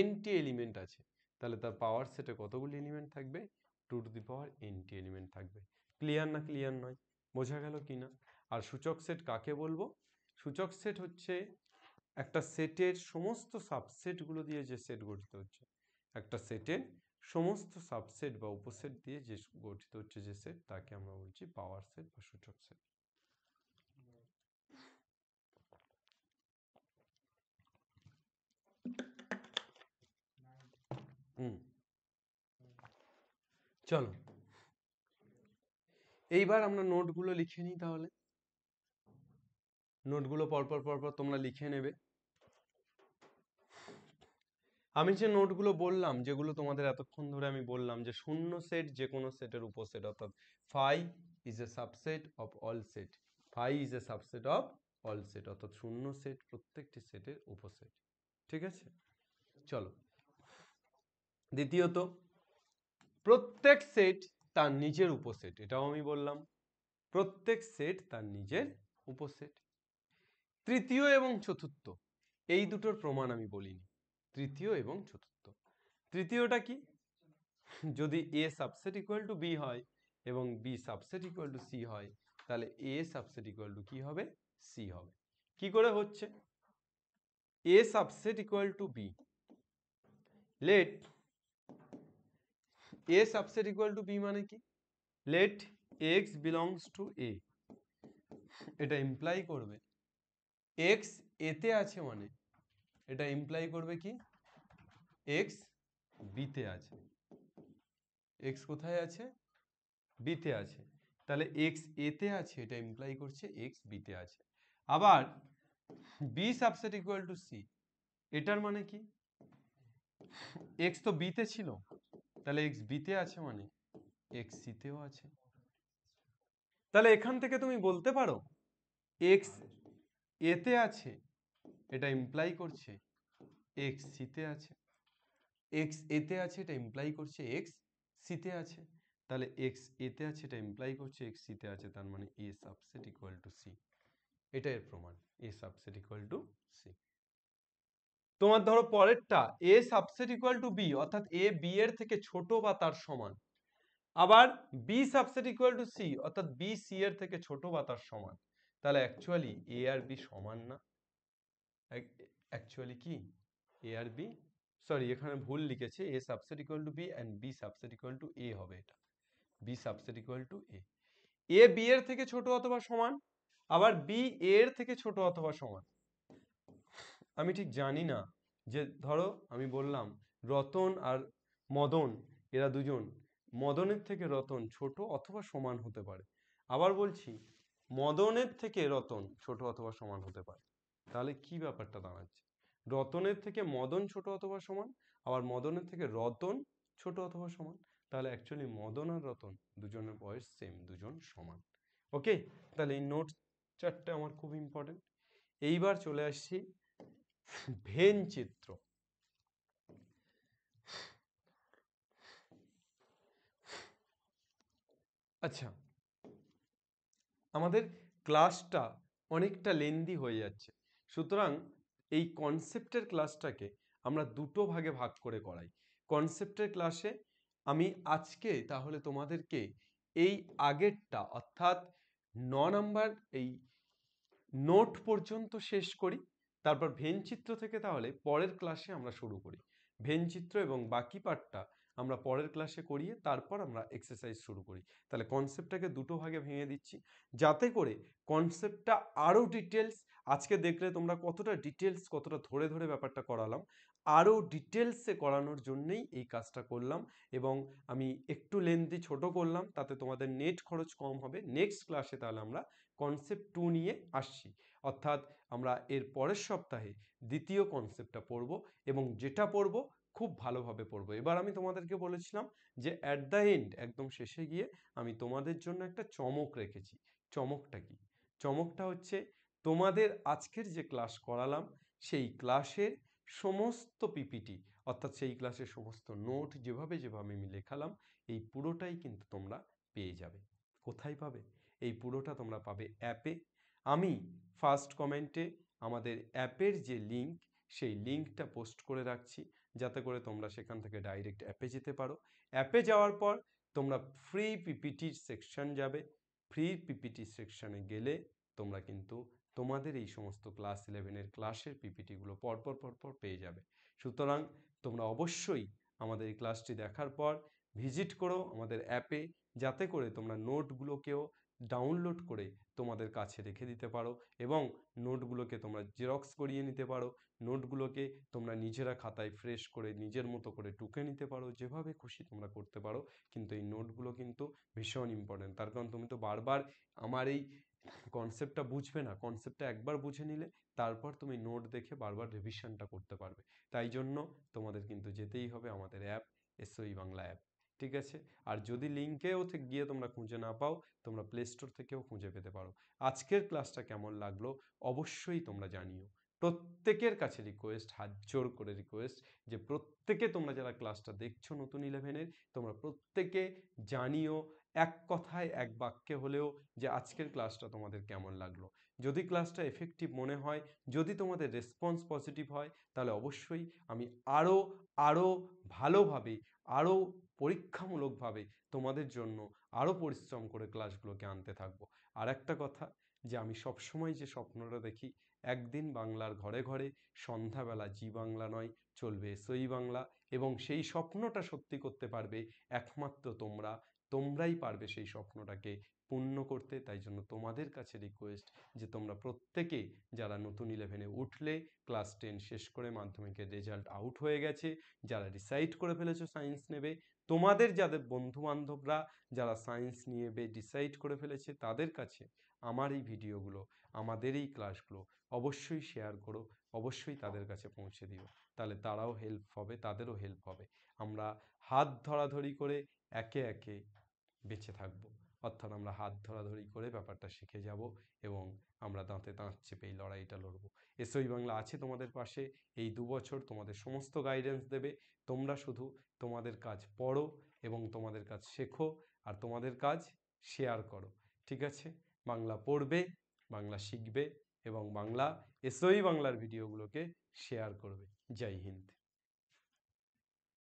nটি এলিমেন্ট আছে, তাহলে তার পাওয়ার সেটে কতগুলি এলিমেন্ট থাকবে? 2 টু দি পাওয়ার nটি এলিমেন্ট থাকবে। ক্লিয়ার না ক্লিয়ার নয়? বোঝা গেল কি না? আর সূচক সেট কাকে বলবো? সূচক সেট হচ্ছে একটা সেটের সমস্ত সাবসেটগুলো দিয়ে যে সেট গঠিত হচ্ছে, একটা সেটের সমস্ত সাবসেট বা উপসেট দিয়ে যে গঠিত হচ্ছে যে সেট, তাকে আমরা বলছি পাওয়ার সেট বা সূচক সেট। চলো এইবার আমরা নোটগুলো লিখে নিই। তাহলে নোটগুলো পরপর পরপর তোমরা লিখে নেবে। আমি যে নোটগুলো বললাম, যেগুলো তোমাদের এতক্ষণ ধরে আমি বললাম যে শূন্য সেট যে কোনো সেটের উপসেট, অর্থাৎ phi is a subset of all set. Phi is a subset of all set, অর্থাৎ শূন্য সেট প্রত্যেকটি সেটের উপসেট। ঠিক আছে? চলো দ্বিতীয়ত, প্রত্যেক সেট তার নিজের উপসেট, এটাও আমি বললাম। প্রত্যেক সেট তার নিজের উপসেট। তৃতীয় এবং চতুর্থ এই দুটোর প্রমাণ আমি বলিনি। তৃতীয় এবং চতুর্থ, তৃতীয়টা কি? যদি A subset equal to B হয় এবং B subset equal to C হয়, তাহলে এ সাবসেট ইকুয়াল টু কি হবে? সি হবে। কি করে হচ্ছে? A subset equal to B, let A subset equal to B মানে কি? Let x belongs to A. এটা ইমপ্লাই করবে এক্স এতে আছে, মানে এটা ইমপ্লাই করবে কি? এক্স বিতে আছে। এক্স কোথায় আছে? বিতে আছে। তাহলে এক্স এতে আছে, এটা ইমপ্লাই করছে এক্স বিতে আছে। আবার B subset equal to C, এটার মানে কি? এক্স তো বিতে ছিল, তাহলে এক্স বিতে আছে মানে এক্স সিতেও আছে। তাহলে এখান থেকে তুমি বলতে পারো এক্স এতে আছে, এটা ইমপ্লাই করছে এক্স সিতে আছে। এক্স এতে আছে, এটা ইমপ্লাই করছে এক্স সিতে আছে। তাহলে এক্স এতে আছে, এটা ইমপ্লাই করছে এক্স সিতে আছে, তার মানে এ সাবসেট ইকুয়াল টু সি। এটা এর প্রমাণ, এ সাবসেট ইকুয়াল টু সি। তোমার ধরো পরেরটা, এ সাবসেট ইকুয়াল টু বি, অর্থাৎ এ বি এর থেকে ছোট বা তার সমান। আবার B subset equal to C, অর্থাৎ বি সি এর থেকে ছোট বা তার সমান। তাহলে অ্যাকচুয়ালি এ আর বি সমান না? অ্যাকচুয়ালি কি এ আর বি, সরি এখানে ভুল লিখেছে, A subset equal to B and B subset equal to A হবে। এটা B subset equal to A. A B এর থেকে ছোট অথবা সমান, আবার বি এ এর থেকে ছোট অথবা সমান। আমি ঠিক জানি না যে, ধরো আমি বললাম রতন আর মদন, এরা দুজন, মদনের থেকে রতন ছোট অথবা সমান হতে পারে। আবার বলছি মদনের থেকে রতন ছোট অথবা সমান হতে পারে। তাহলে কি ব্যাপারটা দাঁড়াচ্ছে? রতনের থেকে মদন ছোট অথবা সমান, আবার মদনের থেকে রতন ছোট অথবা সমান। তাহলে অ্যাকচুয়ালি মদন আর রতন দুজনের বয়স সেম, দুজন সমান। ওকে, তাহলে এই নোট চারটে আমার খুব ইম্পর্টেন্ট। এইবার চলে আসছি ভেন চিত্র। আচ্ছা, আমাদের ক্লাসটা অনেকটা লেন্দি হয়ে যাচ্ছে, সুতরাং এই কনসেপ্টের ক্লাসটাকে আমরা দুটো ভাগে ভাগ করে করাই। কনসেপ্টের ক্লাসে আমি আজকে তাহলে তোমাদেরকে এই আগেরটা অর্থাৎ 9 নাম্বার এই নোট পর্যন্ত শেষ করি, তারপর ভেনচিত্র থেকে তাহলে পরের ক্লাসে আমরা শুরু করি। ভেনচিত্র এবং বাকি পার্টটা আমরা পরের ক্লাসে করিয়ে তারপর আমরা এক্সারসাইজ শুরু করি। তাহলে কনসেপ্টটাকে দুটো ভাগে ভেঙে দিচ্ছি, যাতে করে কনসেপ্টটা আরও ডিটেলস, আজকে দেখলে তোমরা কতটা ডিটেলস, কতটা ধরে ধরে ব্যাপারটা করালাম, আরও ডিটেলসে করানোর জন্যেই এই কাজটা করলাম। এবং আমি একটু লেন্থি ছোট করলাম, তাতে তোমাদের নেট খরচ কম হবে। নেক্সট ক্লাসে তাহলে আমরা কনসেপ্ট 2 নিয়ে আসছি, অর্থাৎ আমরা এর পরের সপ্তাহে দ্বিতীয় কনসেপ্টটা পড়ব, এবং যেটা পড়ব খুব ভালোভাবে পড়ব। এবার আমি তোমাদেরকে বলেছিলাম যে অ্যাট দ্য এন্ড, একদম শেষে গিয়ে আমি তোমাদের জন্য একটা চমক রেখেছি। চমকটা কি? চমকটা হচ্ছে তোমাদের আজকের যে ক্লাস করালাম সেই ক্লাসের সমস্ত পিপিটি, অর্থাৎ সেই ক্লাসের সমস্ত নোট যেভাবে যেভাবে আমি লেখালাম, এই পুরোটাই কিন্তু তোমরা পেয়ে যাবে। কোথায় পাবে? এই পুরোটা তোমরা পাবে অ্যাপে। আমি ফার্স্ট কমেন্টে আমাদের অ্যাপের যে লিঙ্ক, সেই লিঙ্কটা পোস্ট করে রাখছি, যাতে করে তোমরা সেখান থেকে ডাইরেক্ট অ্যাপে যেতে পারো। অ্যাপে যাওয়ার পর তোমরা ফ্রি পিপিটির সেকশন যাবে। ফ্রি পিপিটি সেকশনে গেলে তোমরা কিন্তু তোমাদের এই সমস্ত ক্লাস 11-এর ক্লাসের পিপিটিগুলো পরপর পরপর পেয়ে যাবে। সুতরাং তোমরা অবশ্যই আমাদের এই ক্লাসটি দেখার পর ভিজিট করো আমাদের অ্যাপে, যাতে করে তোমরা নোটগুলোকেও ডাউনলোড করে তোমাদের কাছে রেখে দিতে পারো, এবং নোটগুলোকে তোমরা জেরক্স করিয়ে নিতে পারো, নোটগুলোকে তোমরা নিজেরা খাতায় ফ্রেশ করে নিজের মতো করে টুকে নিতে পারো, যেভাবে খুশি তোমরা করতে পারো। কিন্তু এই নোটগুলো কিন্তু ভীষণ ইম্পর্টেন্ট, তার কারণ তুমি তো বারবার আমার এই কনসেপ্টটা বুঝবে না। কনসেপ্টটা একবার বুঝে নিলে তারপর তুমি নোট দেখে বারবার রিভিশনটা করতে পারবে। তাই জন্য তোমাদের কিন্তু যেতেই হবে আমাদের অ্যাপ, এসওই বাংলা অ্যাপ। ঠিক আছে? আর যদি লিঙ্কেও গিয়ে তোমরা খুঁজে না পাও, তোমরা প্লে স্টোর থেকেও খুঁজে পেতে পারো। আজকের ক্লাসটা কেমন লাগলো অবশ্যই তোমরা জানিও। প্রত্যেকের কাছে রিকোয়েস্ট, হাত জোর করে রিকোয়েস্ট, যে প্রত্যেকে তোমরা যারা ক্লাসটা দেখছো নতুন 11-এর, তোমরা প্রত্যেকে জানিও এক কথায় এক বাক্যে হলেও যে আজকের ক্লাসটা তোমাদের কেমন লাগলো। যদি ক্লাসটা এফেক্টিভ মনে হয়, যদি তোমাদের রেসপন্স পজিটিভ হয়, তাহলে অবশ্যই আমি আরও আরও ভালোভাবে, আরও পরীক্ষামূলকভাবে তোমাদের জন্য আরও পরিশ্রম করে ক্লাসগুলোকে আনতে থাকবো। আর একটা কথা, যে আমি সবসময় যে স্বপ্নটা দেখি, একদিন বাংলার ঘরে ঘরে সন্ধ্যাবেলা জি বাংলা নয়, চলবে এসওই বাংলা, এবং সেই স্বপ্নটা সত্যি করতে পারবে একমাত্র তোমরাই পারবে সেই স্বপ্নটাকে পূর্ণ করতে। তাই জন্য তোমাদের কাছে রিকোয়েস্ট যে তোমরা প্রত্যেকে যারা নতুন 11-এ উঠলে, ক্লাস 10 শেষ করে মাধ্যমিকের রেজাল্ট আউট হয়ে গেছে, যারা ডিসাইড করে ফেলেছো সায়েন্স নেবে, তোমাদের যাদের বন্ধু বান্ধবরা যারা সায়েন্স নিয়ে ডিসাইড করে ফেলেছে, তাদের কাছে আমার এই ভিডিওগুলো, আমাদের এই ক্লাসগুলো অবশ্যই শেয়ার করো, অবশ্যই তাদের কাছে পৌঁছে দিও। তাহলে তারাও হেল্প হবে, তাদেরও হেল্প হবে। আমরা হাত ধরাধরি করে একে একে বেঁচে থাকবো, অর্থাৎ আমরা হাত ধরাধরি করে ব্যাপারটা শিখে যাব, এবং আমরা দাঁতে দাঁত চেপে এই লড়াইটা লড়বো। এসওই বাংলা আছে তোমাদের পাশে, এই 2 বছর তোমাদের সমস্ত গাইডেন্স দেবে। তোমরা শুধু তোমাদের কাজ পড়ো এবং তোমাদের কাজ শেখো, আর তোমাদের কাজ শেয়ার করো। ঠিক আছে? বাংলা পড়বে, বাংলা শিখবে, এবং বাংলা এসওই বাংলার ভিডিওগুলোকে শেয়ার করবে। জয় হিন্দ।